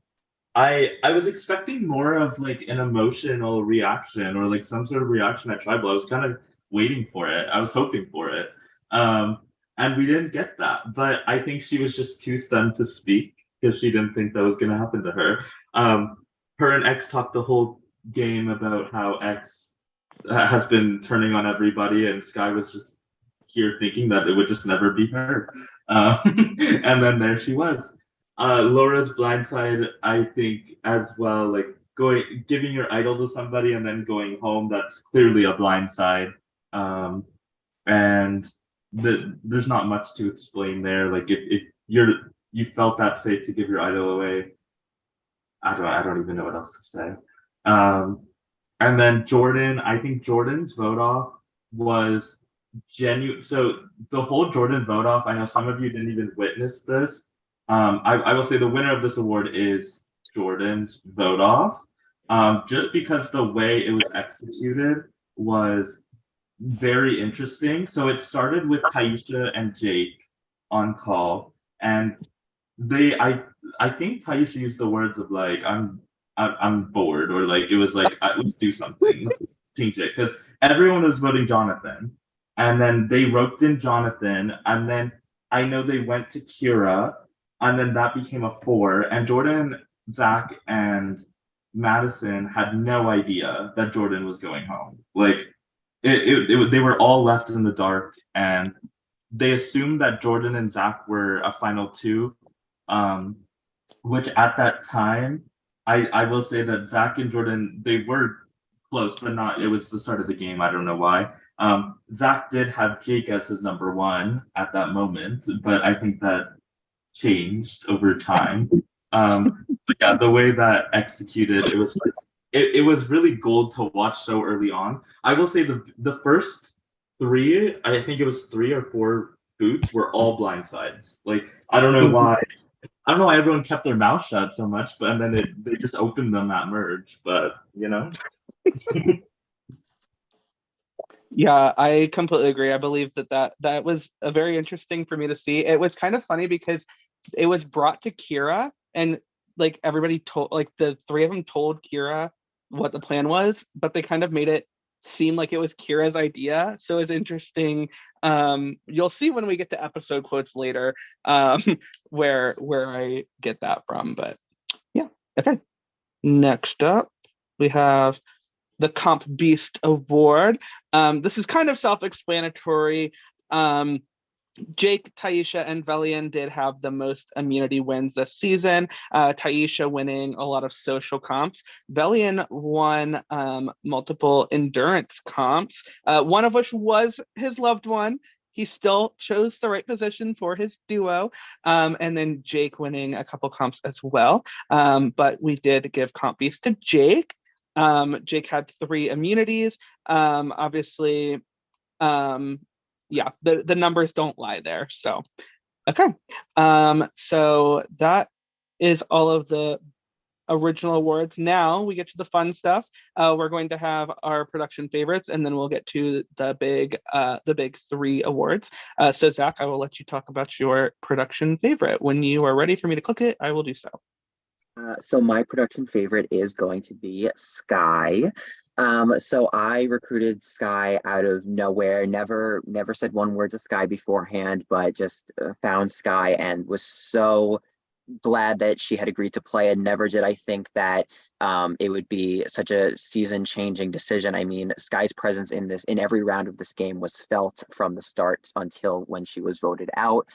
was expecting more of like an emotional reaction or like some sort of reaction at Tribal. I was kind of waiting for it. I was hoping for it. And we didn't get that. But I think she was just too stunned to speak because she didn't think that was going to happen to her. Her and X talked the whole game about how X has been turning on everybody, and Sky was just here thinking that it would just never be her. And then there she was. Laura's blindside, I think, as well, like giving your idol to somebody and then going home, that's clearly a blindside. And there's not much to explain there. Like if you felt that safe to give your idol away, I don't even know what else to say. And then Jordan, I think Jordan's vote off was genuine. So the whole Jordan vote off, I know some of you didn't even witness this. I will say the winner of this award is Jordan's vote off, just because the way it was executed was very interesting. So it started with Taisha and Jake on call, and I think Taisha used the words of like I'm bored, or like it was like let's do something, let's change it, because everyone was voting Jonathan, and then they roped in Jonathan, and then I know they went to Kira, and then that became a 4, and Jordan, Zach, and Madison had no idea that Jordan was going home. Like they were all left in the dark, and they assumed that Jordan and Zach were a final 2, which at that time, I will say that Zach and Jordan, they were close, but not, it was the start of the game. I don't know why. Zach did have Jake as his number 1 at that moment, but I think that changed over time. But yeah, the way that executed, it was really gold to watch so early on. I will say the first 3, I think it was 3 or 4 boots were all blindsides. Like I don't know why. I don't know why everyone kept their mouth shut so much, but and then they just opened them at merge. But Yeah, I completely agree. I believe that was a very interesting for me to see. It was kind of funny because it was brought to Kira and like everybody told like the three of them told Kira what the plan was, but they kind of made it seem like it was Kira's idea. So it's interesting. You'll see when we get to episode quotes later, um, where I get that from. But yeah, okay. Next up, we have the Comp Beast Award. This is kind of self-explanatory. Jake, Taisha, and Velian did have the most immunity wins this season. Taisha winning a lot of social comps. Velian won multiple endurance comps, one of which was his loved one. He still chose the right position for his duo. And then Jake winning a couple comps as well. But we did give Comp Beast to Jake. Jake had 3 immunities. Obviously, yeah, the numbers don't lie there. So, okay. So that is all of the original awards. Now we get to the fun stuff. We're going to have our production favorites, and then we'll get to the big 3 awards. So Zach, I will let you talk about your production favorite. When you are ready for me to click it, I will do so. So my production favorite is going to be Sky. So I recruited Sky out of nowhere, never said one word to Sky beforehand, but just found Sky and was so glad that she had agreed to play. And never did I think that it would be such a season-changing decision. I mean, Sky's presence in every round of this game was felt from the start until when she was voted out.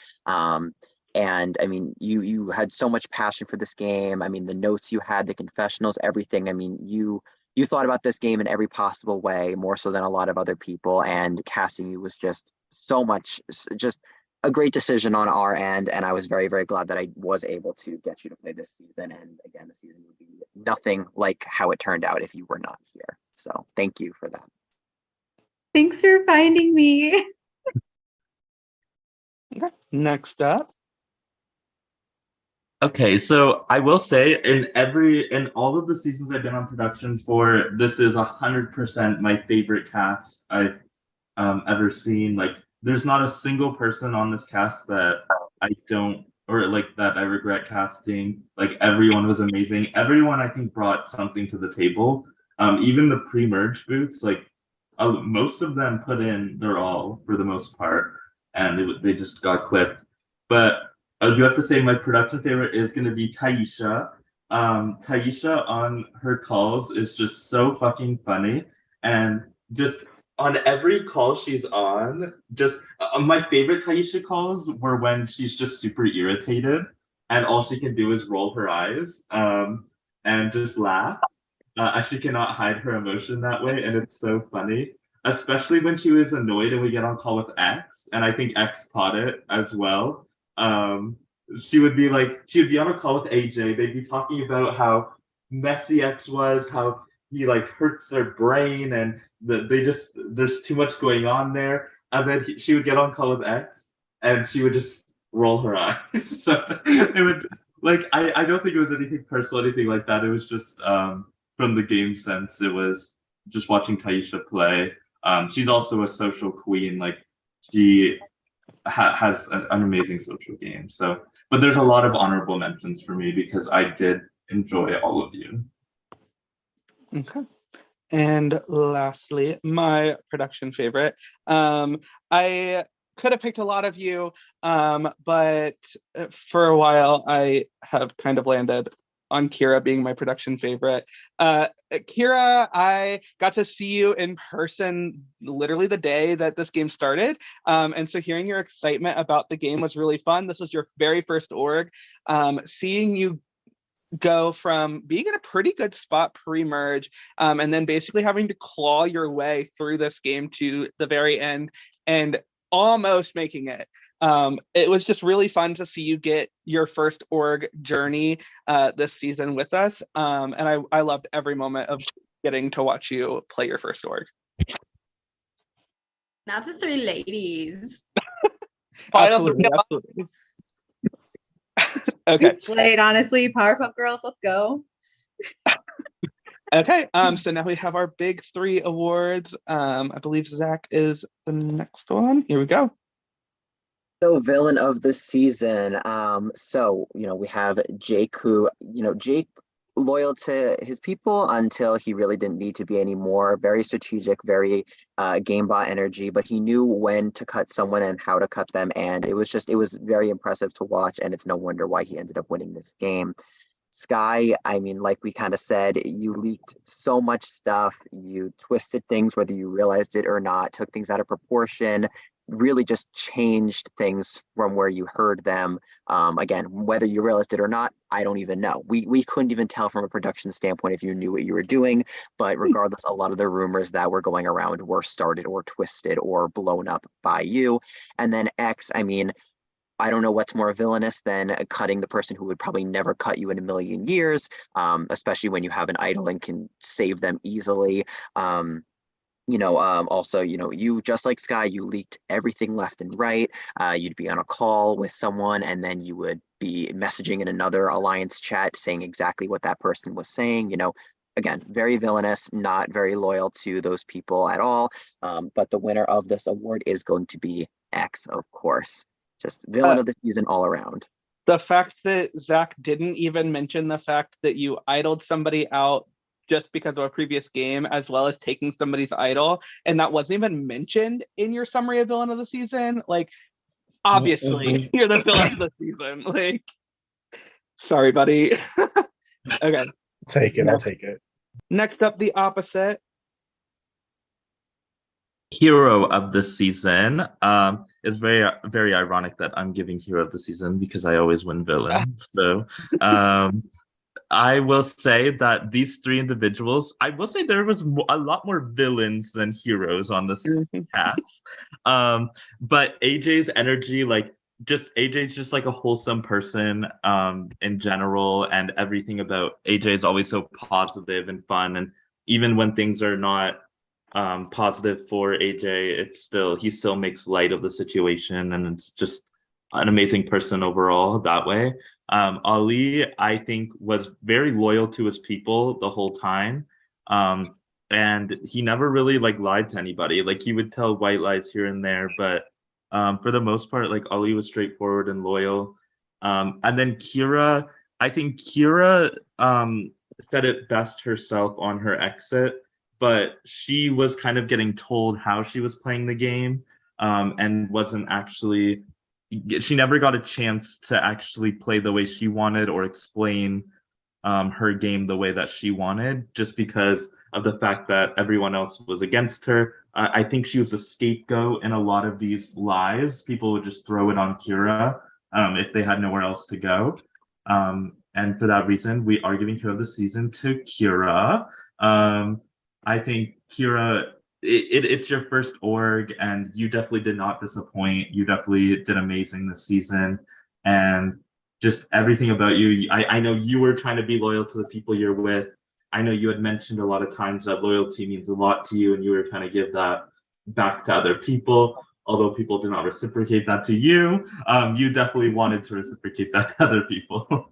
And I mean, you had so much passion for this game. I mean, the notes you had, the confessionals, everything. I mean, you thought about this game in every possible way, more so than a lot of other people. And casting you was just so much, just a great decision on our end. And I was very, very glad that I was able to get you to play this season. And again, the season would be nothing like how it turned out if you were not here. So thank you for that. Thanks for finding me. Okay. Next up. Okay, so I will say in all of the seasons I've been on production for, this is 100% my favorite cast I've ever seen. Like, there's not a single person on this cast that I don't or like that I regret casting. Like, everyone was amazing. Everyone I think brought something to the table. Even the pre-merge boots, like most of them put in their all for the most part, and they just got clipped. But I do have to say my production favorite is going to be Taisha. Taisha on her calls is just so fucking funny, and just on every call she's on, just my favorite Taisha calls were when she's just super irritated and all she can do is roll her eyes and just laugh. She cannot hide her emotion that way, and it's so funny. Especially when she was annoyed and we get on call with X, and I think X caught it as well. She would be on a call with AJ. They'd be talking about how messy X was, how he like hurts their brain, and there's too much going on there. And then she would get on call with X, and she would just roll her eyes. So it would I don't think it was anything personal, anything like that. It was just from the game sense. It was just watching Taisha play. She's also a social queen. Like, she has an amazing social game. So, but there's a lot of honorable mentions for me because I did enjoy all of you. Okay. And lastly, my production favorite. I could have picked a lot of you, but for a while I have kind of landed on Kira being my production favorite. Kira, I got to see you in person literally the day that this game started. And so hearing your excitement about the game was really fun. This was your very first org. Seeing you go from being in a pretty good spot pre-merge and then basically having to claw your way through this game to the very end and almost making it. It was just really fun to see you get your first org journey this season with us. And I loved every moment of getting to watch you play your first org. Now the 3 ladies. Absolutely, absolutely. Okay. You slayed, honestly. Powerpuff Girls, let's go. Okay, so now we have our big three awards. I believe Zach is the next one. Here we go. So villain of the season. So, we have Jake who, Jake loyal to his people until he really didn't need to be anymore. Very strategic, very game bot energy, but he knew when to cut someone and how to cut them. And it was very impressive to watch. And it's no wonder why he ended up winning this game. Sky, I mean, like we kind of said, you leaked so much stuff. You twisted things, whether you realized it or not, took things out of proportion, really just changed things from where you heard them. Again, whether you realized it or not, I don't even know. We couldn't even tell from a production standpoint if you knew what you were doing. But regardless, a lot of the rumors that were going around were started or twisted or blown up by you. And then X, I mean, I don't know what's more villainous than cutting the person who would probably never cut you in a million years, especially when you have an idol and can save them easily. Also, you just like Sky, you leaked everything left and right. You'd be on a call with someone and then you would be messaging in another alliance chat saying exactly what that person was saying. Again, very villainous, not very loyal to those people at all. But the winner of this award is going to be X, of course. Just villain of the season all around. The fact that Zach didn't even mention the fact that you idled somebody out just because of a previous game, as well as taking somebody's idol, and that wasn't even mentioned in your summary of villain of the season. Like, obviously, you're the villain of the season. Like, sorry, buddy. Okay. I'll take it. Next up, the opposite. Hero of the season. It's very, very ironic that I'm giving hero of the season because I always win villain. So I will say that these three individuals, I will say there was a lot more villains than heroes on this cast. But AJ's energy, AJ's just like a wholesome person in general, and everything about AJ is always so positive and fun. And even when things are not positive for AJ, he still makes light of the situation, and it's just an amazing person overall that way. Ali, I think, was very loyal to his people the whole time. And he never really lied to anybody. He would tell white lies here and there, but for the most part, Ali was straightforward and loyal. And then Kira, I think Kira said it best herself on her exit, but she was kind of getting told how she was playing the game, and wasn't actually, she never got a chance to actually play the way she wanted or explain her game the way that she wanted, just because of the fact that everyone else was against her. I think she was a scapegoat in a lot of these lies. People would just throw it on Kira if they had nowhere else to go. And for that reason, we are giving Hero of the Season to Kira. I think Kira, it's your first org, and you definitely did not disappoint. You definitely did amazing this season, and just everything about you. I know you were trying to be loyal to the people you're with. I know you had mentioned a lot of times that loyalty means a lot to you, and you were trying to give that back to other people. Although people did not reciprocate that to you, you definitely wanted to reciprocate that to other people.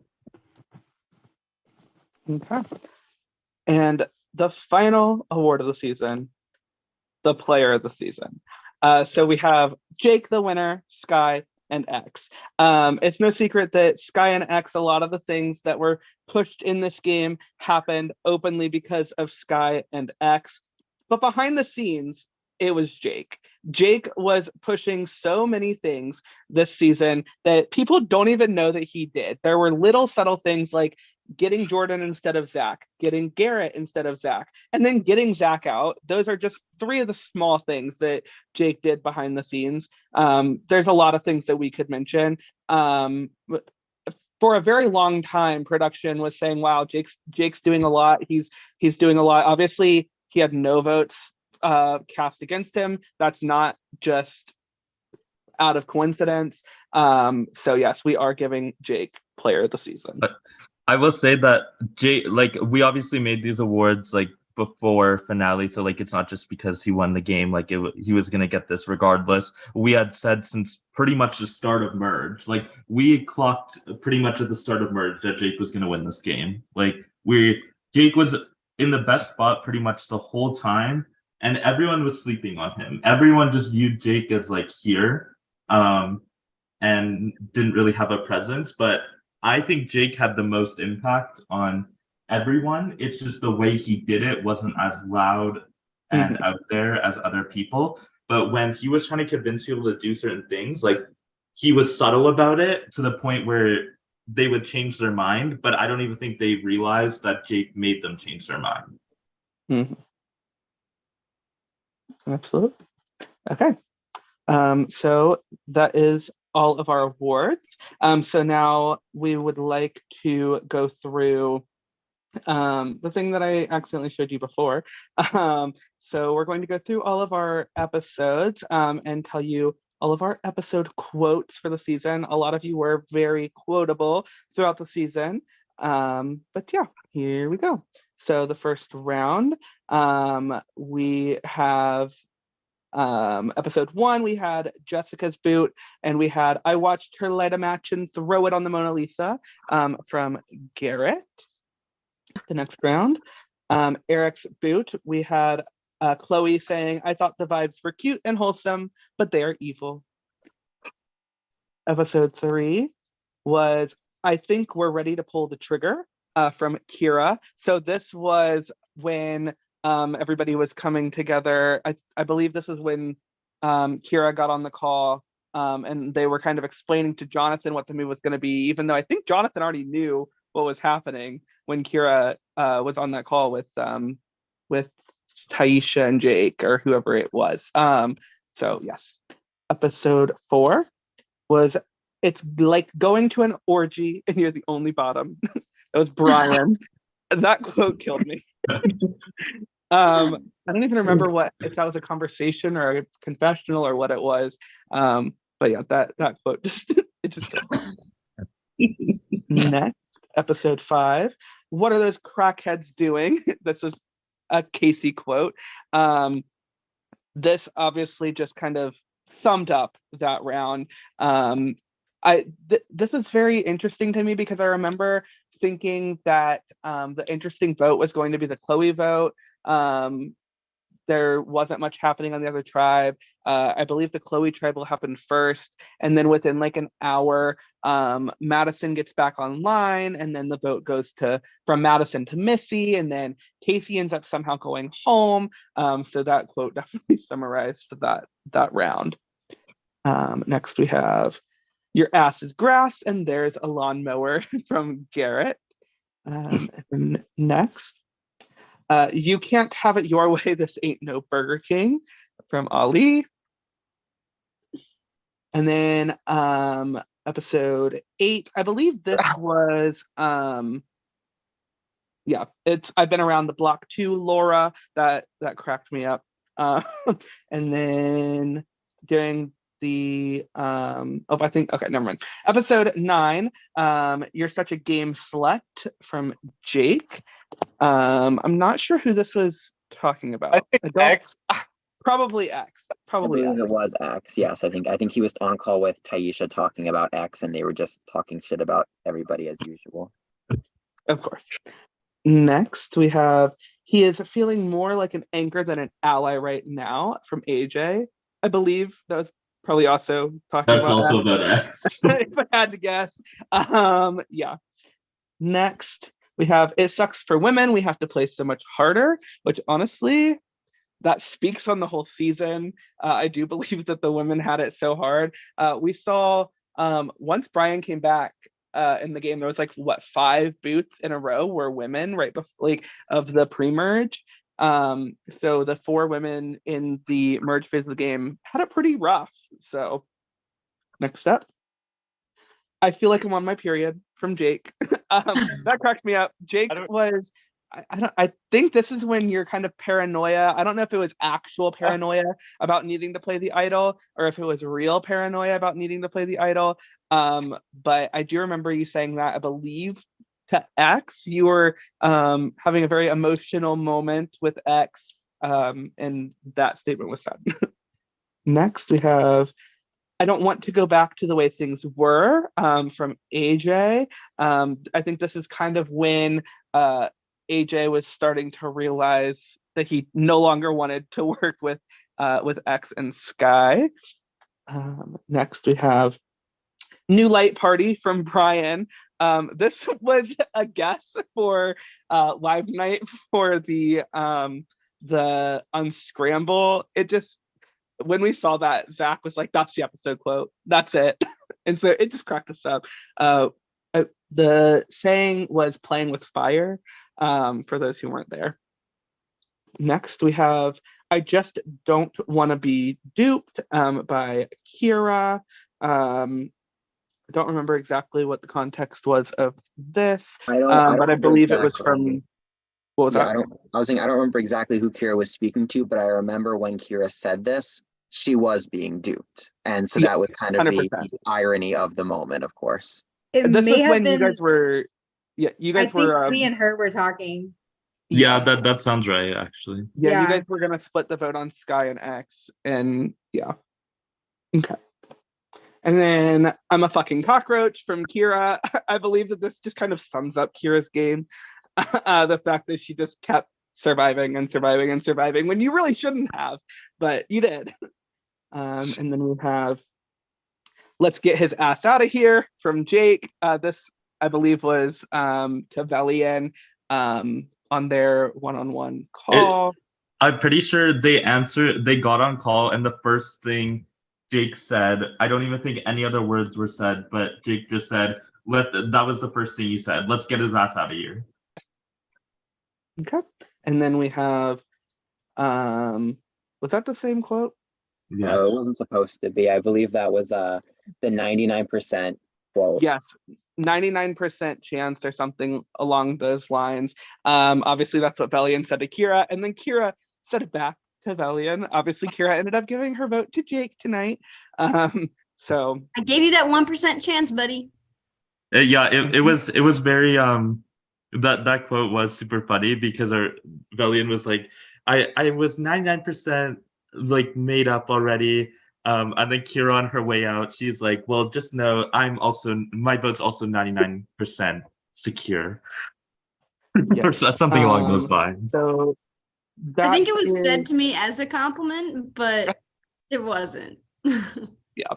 Okay. And the final award of the season, the player of the season. So we have Jake, the winner, Sky, and X. It's no secret that Sky and X, a lot of the things that were pushed in this game happened openly because of Sky and X. But behind the scenes, it was Jake. Jake was pushing so many things this season that people don't even know that he did. There were little subtle things like getting Jordan instead of Zach, getting Garrett instead of Zach, and then getting Zach out. Those are just three of the small things that Jake did behind the scenes. There's a lot of things that we could mention. For a very long time, production was saying, wow, Jake's doing a lot. He's doing a lot. Obviously, he had no votes cast against him. That's not just out of coincidence. So yes, we are giving Jake player of the season. I will say that Jake, we obviously made these awards before finale, so it's not just because he won the game. He was gonna get this regardless. We had said since pretty much the start of merge, we clocked pretty much at the start of merge that Jake was gonna win this game. Jake was in the best spot pretty much the whole time, and everyone was sleeping on him. Everyone just viewed Jake as like here, and didn't really have a presence. But I think Jake had the most impact on everyone. It's just the way he did it wasn't as loud and out there as other people. But when he was trying to convince people to do certain things, like he was subtle about it to the point where they would change their mind. But I don't even think they realized that Jake made them change their mind. Absolutely. Okay. So that is all of our awards. So now we would like to go through the thing that I accidentally showed you before. So we're going to go through all of our episodes and tell you all of our episode quotes for the season. A lot of you were very quotable throughout the season. But yeah, here we go. So the first round, we have episode 1, we had Jessica's boot, and we had I watched her light a match and throw it on the Mona Lisa from Garrett. The next round, Eric's boot, we had Chloe saying, I thought the vibes were cute and wholesome, but they are evil. Episode 3 was I think we're ready to pull the trigger from Kira. So this was when everybody was coming together. I believe this is when Kira got on the call and they were kind of explaining to Jonathan what the move was going to be, even though I think Jonathan already knew what was happening when Kira was on that call with Taisha and Jake or whoever it was. So yes, episode 4 was it's like going to an orgy and you're the only bottom. That was Brian. That quote killed me. I don't even remember if that was a conversation or a confessional or what it was. But yeah, that quote just killed me. Next, episode 5. What are those crackheads doing? This was a Casey quote. This obviously just kind of summed up that round. This is very interesting to me because I remember thinking that the interesting vote was going to be the Chloe vote. There wasn't much happening on the other tribe. I believe the Chloe tribe will happen first, and then within like an hour, Madison gets back online, and then the vote goes from Madison to Missy, and then Casey ends up somehow going home. So that quote definitely summarized that round. Next we have your ass is grass and there's a lawnmower from Garrett. And next, you can't have it your way, this ain't no Burger King from Ali. And then episode 8, I believe this was I've been around the block too, Laura. That cracked me up. And then during the never mind. Episode 9, you're such a game slut from Jake. I'm not sure who this was talking about. I think X. Probably X. Probably I believe X. it was X. Yes, I think he was on call with Taisha talking about X, and they were just talking shit about everybody as usual. Of course. Next, we have he is feeling more like an anchor than an ally right now from AJ. I believe that was probably also talking That's about also X. about X. If I had to guess. Yeah. Next, we have it sucks for women. We have to play so much harder, which honestly, that speaks on the whole season. I do believe that the women had it so hard. We saw once Brian came back in the game, there was 5 boots in a row were women right before of the pre-merge. So the 4 women in the merge phase of the game had it pretty rough. So next up, I feel like I'm on my period from Jake. That cracked me up. Jake was, I think this is when you're kind of paranoia. I don't know if it was actual paranoia about needing to play the idol or if it was real paranoia about needing to play the idol. But I do remember you saying that, I believe, to X. You were having a very emotional moment with X, and that statement was said. Next, we have I don't want to go back to the way things were from AJ. I think this is kind of when AJ was starting to realize that he no longer wanted to work with X and Sky. Next, we have New Light Party from Brian. This was a guess for live night for the Unscramble. It just, when we saw that, Zach was like, "That's the episode quote. That's it," and so it just cracked us up. The saying was "playing with fire." For those who weren't there. Next, we have "I Just Don't Want to Be Duped" by Kira. I don't remember exactly what the context was of this, but I remember believe it was exactly. from. What was that? I was saying I don't remember exactly who Kira was speaking to, but I remember when Kira said this, she was being duped, and so that was kind of the 100%. irony of the moment, of course. It This may was have when you been. guys were. Yeah, you I guys think were. me and her were talking. Yeah, that sounds right, actually. Yeah, you Yeah. guys were gonna split the vote on Sky and X, and yeah. Okay. And then "I'm a fucking cockroach" from Kira. I believe that this just kind of sums up Kira's game. The fact that she just kept surviving and surviving and surviving when you really shouldn't have, but you did. And then we have "Let's Get His Ass Out of Here" from Jake. This, I believe, was Cavalian on their one-on-one call. I'm pretty sure they got on call, and the first thing Jake said, I don't even think any other words were said, but Jake just said, that was the first thing he said. "Let's get his ass out of here." Okay. And then we have, was that the same quote? Yes. It wasn't supposed to be. I believe that was the 99% quote. Yes, 99% chance or something along those lines. Obviously, that's what Velian said to Kira, and then Kira said it back to Velian. Obviously, Kira ended up giving her vote to Jake tonight. So I gave you that 1% chance, buddy. Yeah, it was very that quote was super funny because our Velian was like, I was 99% like made up already. And then Kira on her way out, she's like, "Well, just know my vote's also 99% secure." yeah. Or something along those lines. So I think it was said to me as a compliment, but it wasn't. Yeah.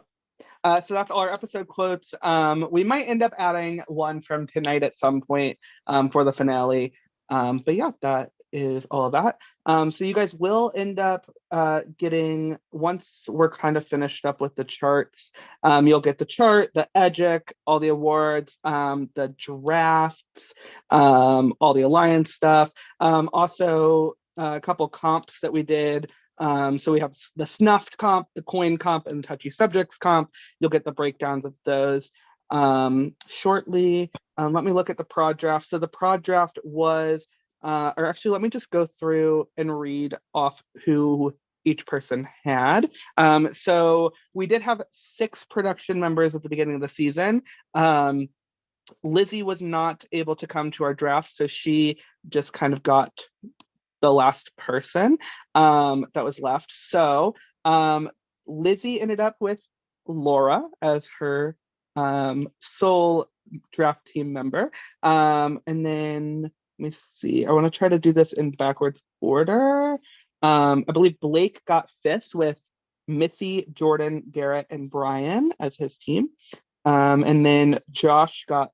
So that's all our episode quotes. We might end up adding one from tonight at some point for the finale. But yeah, that is all of that. So you guys will end up getting, once we're kind of finished up with the charts, you'll get the chart, the EDGIC, all the awards, the drafts, all the alliance stuff. Also, a couple comps that we did. So we have the snuffed comp, the coin comp, and the touchy subjects comp. You'll get the breakdowns of those shortly. Let me look at the prod draft. So the prod draft was, or actually, let me just go through and read off who each person had. So we did have 6 production members at the beginning of the season. Lizzie was not able to come to our draft, so she just kind of got the last person that was left. So Lizzie ended up with Laura as her sole draft team member. And then let me see. I want to try to do this in backwards order. I believe Blake got 5th with Missy, Jordan, Garrett, and Brian as his team. And then Josh got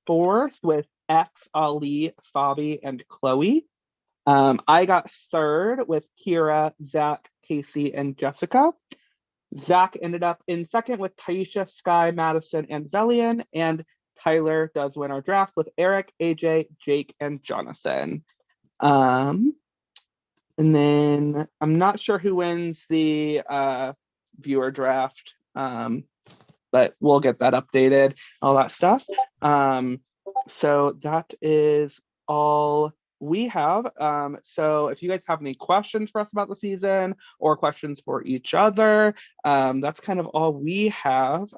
4th with X, Ali, Fabi, and Chloe. I got 3rd with Kira, Zach, Casey, and Jessica. Zach ended up in 2nd with Taisha, Sky, Madison, and Velian. And Tyler does win our draft with Eric, AJ, Jake, and Jonathan. And then I'm not sure who wins the viewer draft, but we'll get that updated, all that stuff. So that is all we have. So if you guys have any questions for us about the season or questions for each other, that's kind of all we have.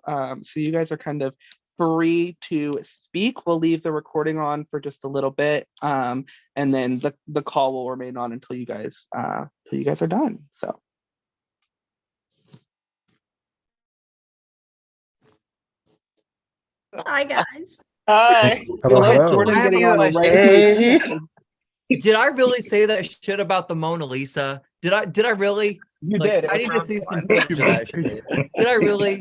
So you guys are kind of free to speak. We'll leave the recording on for just a little bit, and then the call will remain on until you guys are done. So. Hi, guys. Hi. Hello, Hello. Jordan I have getting a on question. right. Hey. Did I really say that shit about the Mona Lisa? Did I really? You Like, did. It I was need to round see some one. footage of that shit. Did I really?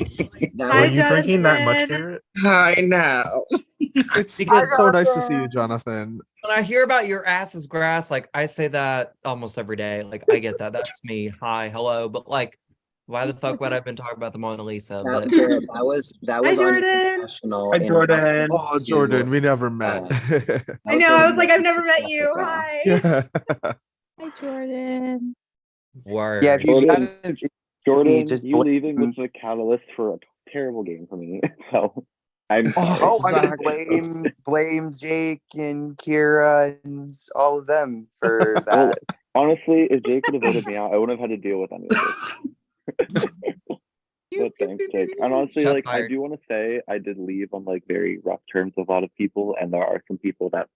That Hi, Were was you drinking that much, Jonathan. Garrett? I know. It's Because- so nice to see you, Jonathan. When I hear about your ass is grass, like I say that almost every day. Like I get that. That's me. Hi, hello. But like, why the fuck would I have been talking about the Mona Lisa? that, But Garrett, that was Jordan. unprofessional. Hi, in Jordan. reference Oh, to, Jordan, we never met. that I know. I was like, I've never met Jessica. you. Hi. Yeah. Hi, Jordan. word. Yeah, if you Jordan, haven't, Jordan, just you leaving was the catalyst for a terrible game for me. So I'm sorry. oh, I mean, Exactly. blame Jake and Kira and all of them for that. Well, honestly, if Jake would have voted me out, I wouldn't have had to deal with any of this. But thanks, Jake. And honestly, Shots like I fired. do want to say I did leave on like very rough terms with a lot of people, and there are some people that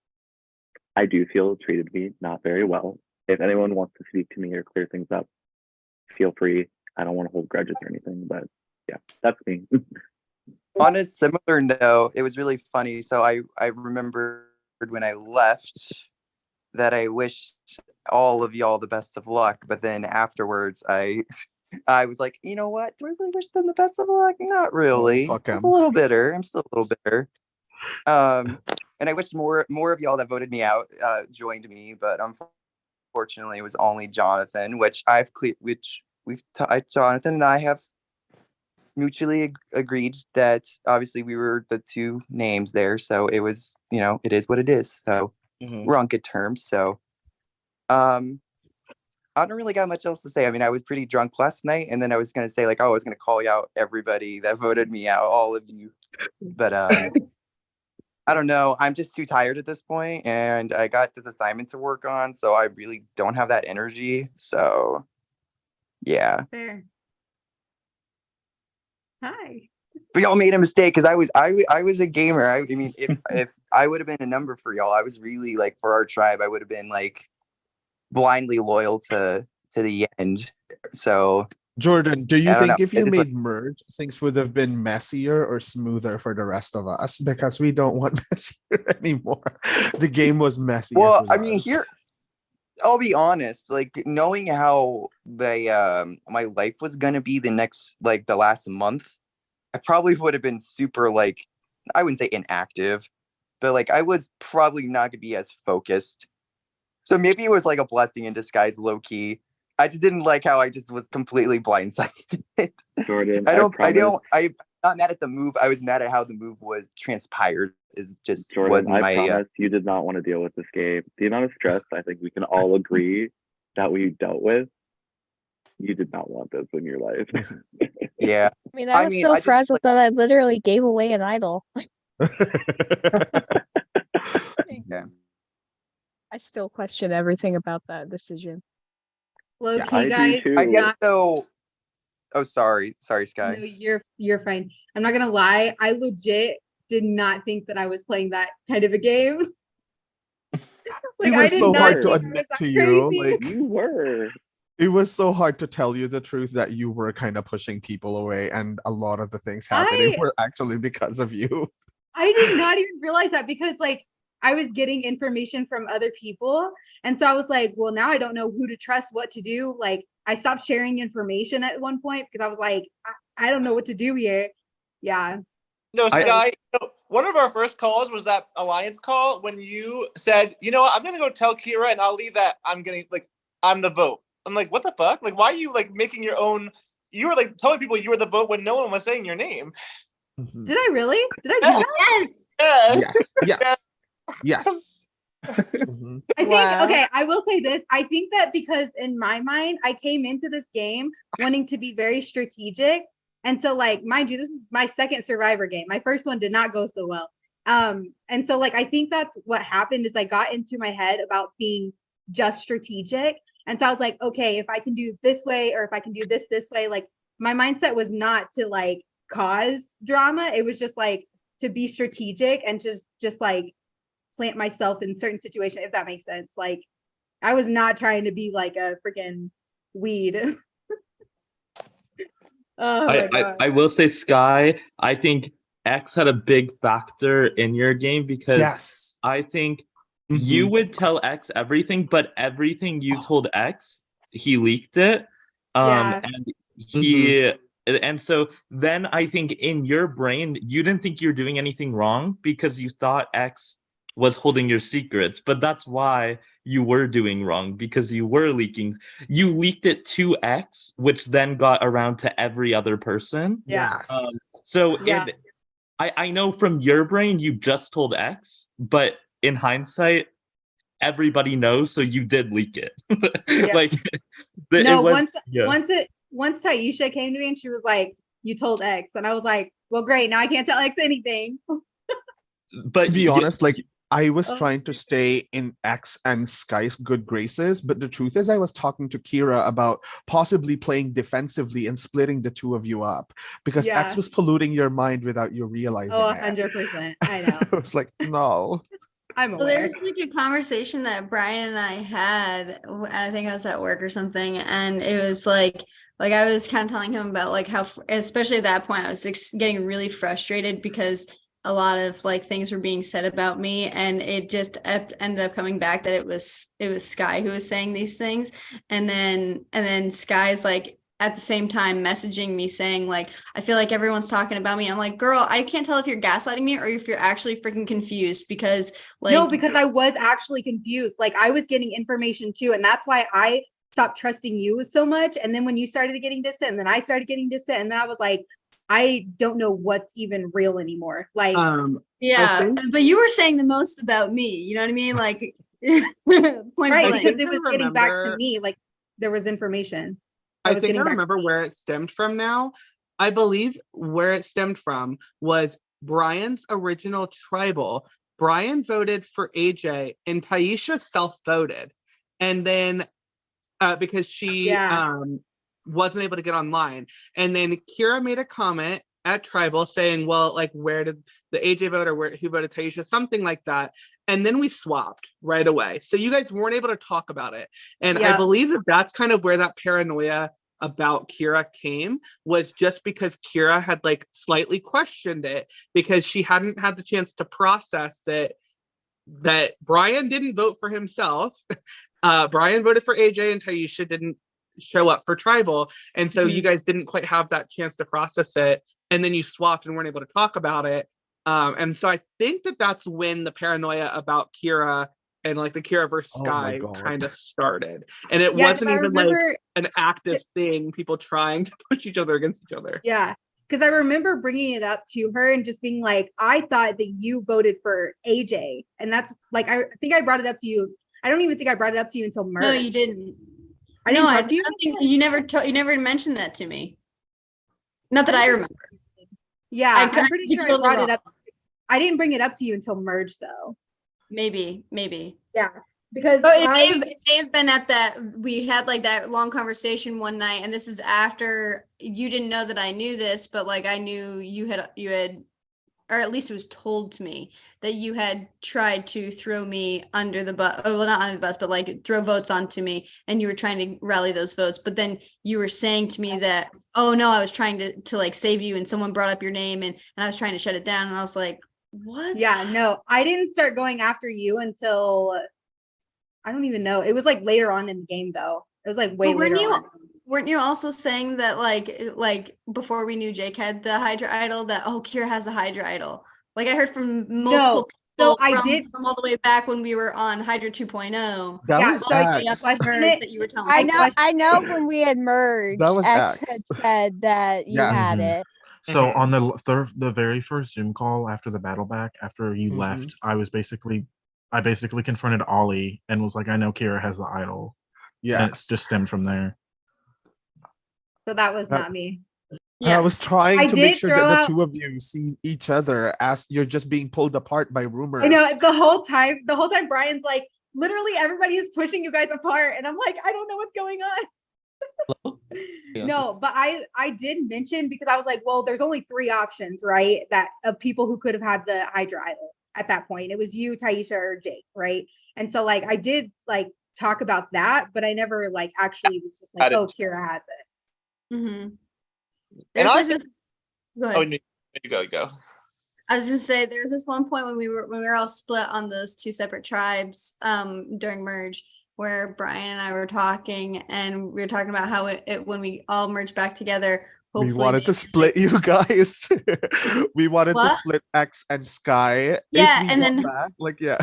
I do feel treated me not very well. If anyone wants to speak to me or clear things up, feel free. I don't want to hold grudges or anything, but yeah, that's me. On a similar note, it was really funny. So I remembered when I left that I wished all of y'all the best of luck, but then afterwards I was like, you know what? Do I really wish them the best of luck? Not really. fuck Just 'em. a little bitter. I'm still a little bitter. And I wish more of y'all that voted me out joined me, but unfortunately, it was only Jonathan, which Jonathan and I have mutually agreed that obviously we were the two names there, so it was, it is what it is. So we're on good terms. So, I don't really got much else to say. I mean, I was pretty drunk last night, and then I was gonna say like, oh, I was gonna call out everybody that voted me out, all of you, but I don't know. I'm just too tired at this point, and I got this assignment to work on, so I really don't have that energy. So, yeah. Fair. Hi. We all made a mistake because I was a gamer. I mean, if I would have been a number for y'all, I was really like for our tribe. I would have been like blindly loyal to the end. So Jordan, do you I don't think know. if you It's made merge, things would have been messier or smoother for the rest of us? Because we don't want messier anymore. The game was messy. well, I mean, here I'll be honest. Like knowing how my life was gonna be the last month, I probably would have been super like I wouldn't say inactive, but like I was probably not gonna be as focused. So maybe it was like a blessing in disguise, low key. I just didn't like how I just was completely blindsided. Jordan, I'm not mad at the move. I was mad at how the move was transpired. Is just Jordan, was I my promise you did not want to deal with this game. The amount of stress I think we can all agree that we dealt with, you did not want this in your life. yeah. I mean, I was so I just, frazzled like- that I literally gave away an idol. Yeah. I still question everything about that decision. Low Yeah, key, I do guys. too. I get though. Oh, sorry, Sky. No, you're fine. I'm not gonna lie. I legit did not think that I was playing that kind of a game. It I was did so not hard to think I admit was to that you. crazy. Like You were. it was so hard to tell you the truth that you were kind of pushing people away, and a lot of the things happening I- were actually because of you. I did not even realize that because like I was getting information from other people. And so I was like, well, now I don't know who to trust, what to do. Like I stopped sharing information at one point because I was like, I don't know what to do here. Yeah. No, I- Sky, one of our first calls was that alliance call when you said, you know what, I'm gonna go tell Kira and I'll leave that I'm the vote. I'm like, what the fuck? Like, why are you like making your own? You were like telling people you were the vote when no one was saying your name. Mhm. Did I really? Did I do that? Yes. Yes. Yes. Mhm. I think Wow. okay, I will say this. I think that because in my mind, I came into this game wanting to be very strategic. And so like mind you, this is my second survivor game. My first one did not go so well. And so like I think that's what happened is I got into my head about being just strategic. And so I was like, okay, if I can do this way or if I can do this way, like my mindset was not to like cause drama. It was just like to be strategic and just like plant myself in certain situations, if that makes sense. Like I was not trying to be like a freaking weed. Oh my God. I will say, Sky, I think X had a big factor in your game because Yes. I think you would tell X everything, but everything you told X, he leaked it. Yeah. And he and so then I think in your brain, you didn't think you're doing anything wrong because you thought X was holding your secrets, but that's why you were doing wrong, because you were leaking. You leaked it to X, which then got around to every other person. Yeah. So Yeah. I know from your brain you just told X, but in hindsight, everybody knows, so you did leak it. Yeah. Like No, it was once Taisha came to me and she was like, "You told X," and I was like, "Well, great. Now I can't tell X anything." But To be honest, like I was Oh. trying to stay in X and Sky's good graces, but the truth is I was talking to Kira about possibly playing defensively and splitting the two of you up because Yeah. X was polluting your mind without you realizing Oh, it. 100%. I know. I was like, no. I'm Well, aware. there's like a conversation that Brian and I had. I think I was at work or something, and it was like I was kind of telling him about like how, especially at that point, I was getting really frustrated because a lot of like things were being said about me, and it just ended up coming back that it was Sky who was saying these things, and then Sky's like at the same time messaging me saying like, I feel like everyone's talking about me. I'm like, girl, I can't tell if you're gaslighting me or if you're actually freaking confused, because like No, because I was actually confused. Like I was getting information too, and that's why I stopped trusting you so much. And then when you started getting distant, and then I started getting distant, and then I was like, I don't know what's even real anymore. Like, yeah, but you were saying the most about me. You know what I mean? Like, point right? blank. Because it was getting back to me. Like there was information. I think I remember where it stemmed from now. I believe where it stemmed from was Brian's original tribal. Brian voted for AJ and Taisha self-voted. And then because she wasn't able to get online. And then Kira made a comment at tribal saying, well, like, where did the AJ vote, or who voted Taisha, something like that. And then we swapped right away. So you guys weren't able to talk about it. And I believe that that's kind of where that paranoia about Kira came, was just because Kira had like slightly questioned it because she hadn't had the chance to process it, that Brian didn't vote for himself. Brian voted for AJ and Taisha didn't show up for tribal. And so you guys didn't quite have that chance to process it. And then you swapped and weren't able to talk about it. And so I think that that's when the paranoia about Kira and like the Kira versus Sky kind of started. And it wasn't even like an active thing, people trying to push each other against each other. Yeah. Because I remember bringing it up to her and just being like, I thought that you voted for AJ. And that's like, I think I brought it up to you. I don't even think I brought it up to you until merge. No, you didn't. I don't think you never mentioned that to me. Not that I remember. Yeah, I'm pretty sure totally I brought it up. I didn't bring it up to you until merge though. Maybe. Yeah. Because it may have been at that, we had like that long conversation one night, and this is after you didn't know that I knew this, but like I knew you had, or at least it was told to me that you had tried to throw me under the bus. Well, not under the bus, but like throw votes onto me, and you were trying to rally those votes. But then you were saying to me that, oh no, I was trying to like save you, and someone brought up your name, and I was trying to shut it down, and I was like, what? Yeah, no, I didn't start going after you until, I don't even know. It was like later on in the game though. It was like way later on. Weren't you also saying that like before we knew Jake had the Hydra idol, that Kira has the Hydra idol? Like I heard from multiple people from all the way back when we were on Hydra 2.0. That was that you were telling I know when we had merged, That was X X. had said that you had it. So on the very first Zoom call after the battle back, after you left, I basically confronted Ollie and was like, I know Kira has the idol. Yeah, it just stemmed from there. So that was not me. I was trying to make sure that the out- two of you see each other as you're just being pulled apart by rumors. I know the whole time Brian's like, literally everybody is pushing you guys apart. And I'm like, I don't know what's going on. No, but I did mention, because I was like, well, there's only 3 options, right? That of people who could have had the Hydra idol at that point. It was you, Taisha, or Jake, right? And so like I did like talk about that, but I never like actually was just like, oh, Kira has it. Mm-hmm. And honestly, go ahead. oh, no, you go. I was gonna say there's this one point when we were all split on those two separate tribes during merge, where Brian and I were talking, and we were talking about how it when we all merged back together. We wanted to split you guys. We wanted to split X and Sky. Yeah, and then yeah.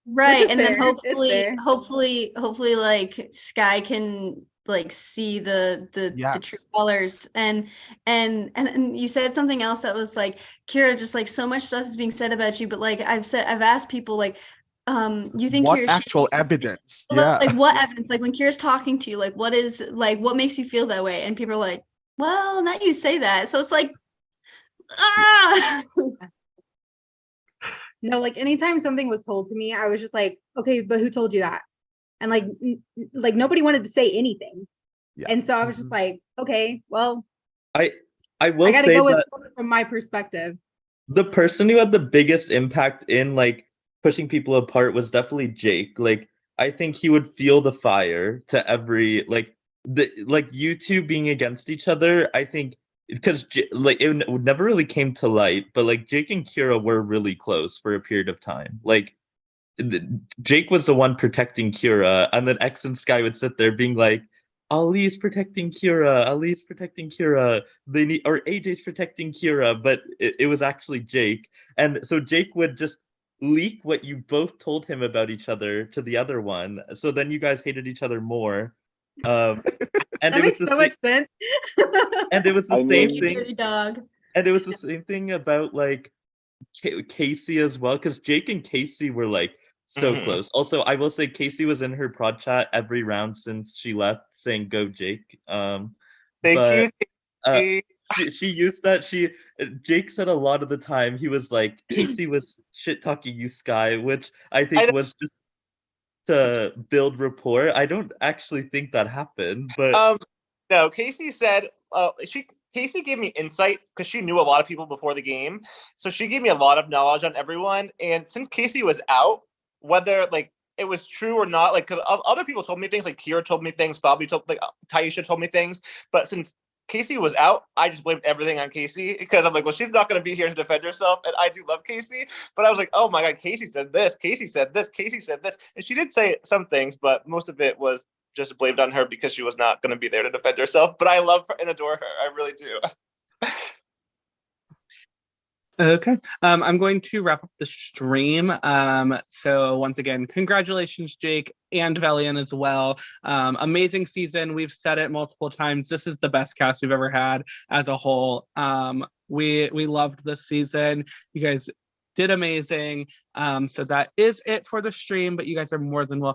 Right, and then fair. It's fair. hopefully, like Sky can like see the true colors, and you said something else that was like, Kira, just like so much stuff is being said about you, but like I've asked people like, you think what Kira actual evidence? Like what evidence? Like when Kira's talking to you, like what makes you feel that way? And people are like, well, now you say that, so it's like, No, like anytime something was told to me, I was just like, okay, but who told you that? And like nobody wanted to say anything. Yeah. And so I was just like, okay, well, I I will gotta say go with that from my perspective. the person who had the biggest impact in like pushing people apart was definitely Jake. Like I think he would feel the fire to every like you two being against each other. I think because like it never really came to light, but like Jake and Kira were really close for a period of time. Like Jake was the one protecting Kira, and then X and Sky would sit there being like, Ali's protecting Kira, Ali's protecting Kira, or AJ's protecting Kira, but it was actually Jake. And so Jake would just leak what you both told him about each other to the other one. So then you guys hated each other more. And That it makes was so much sense. and it was the same thing. dirty dog. And it was the same thing about like Casey as well, because Jake and Casey were like so close. Also, I will say Casey was in her prod chat every round since she left, saying "Go Jake." Thank you. She used that. Jake said a lot of the time he was like Casey was shit talking you, Sky, which I think was just to build rapport. I don't actually think that happened, but no, Casey said Casey gave me insight because she knew a lot of people before the game, so she gave me a lot of knowledge on everyone. And since Casey was out, whether like it was true or not, like 'cause other people told me things, like Kira told me things, Bobby told, like Taisha told me things, but since Casey was out, I just blamed everything on Casey because I'm like, well, she's not going to be here to defend herself, and I do love Casey, but I was like, oh my god, Casey said this, Casey said this, Casey said this, and she did say some things, but most of it was just blamed on her because she was not going to be there to defend herself. But I love her and adore her, I really do. Okay, I'm going to wrap up the stream. So once again, congratulations, Jake and Valiant as well. Amazing season. We've said it multiple times. This is the best cast we've ever had as a whole. We loved this season. You guys did amazing. So that is it for the stream, but you guys are more than welcome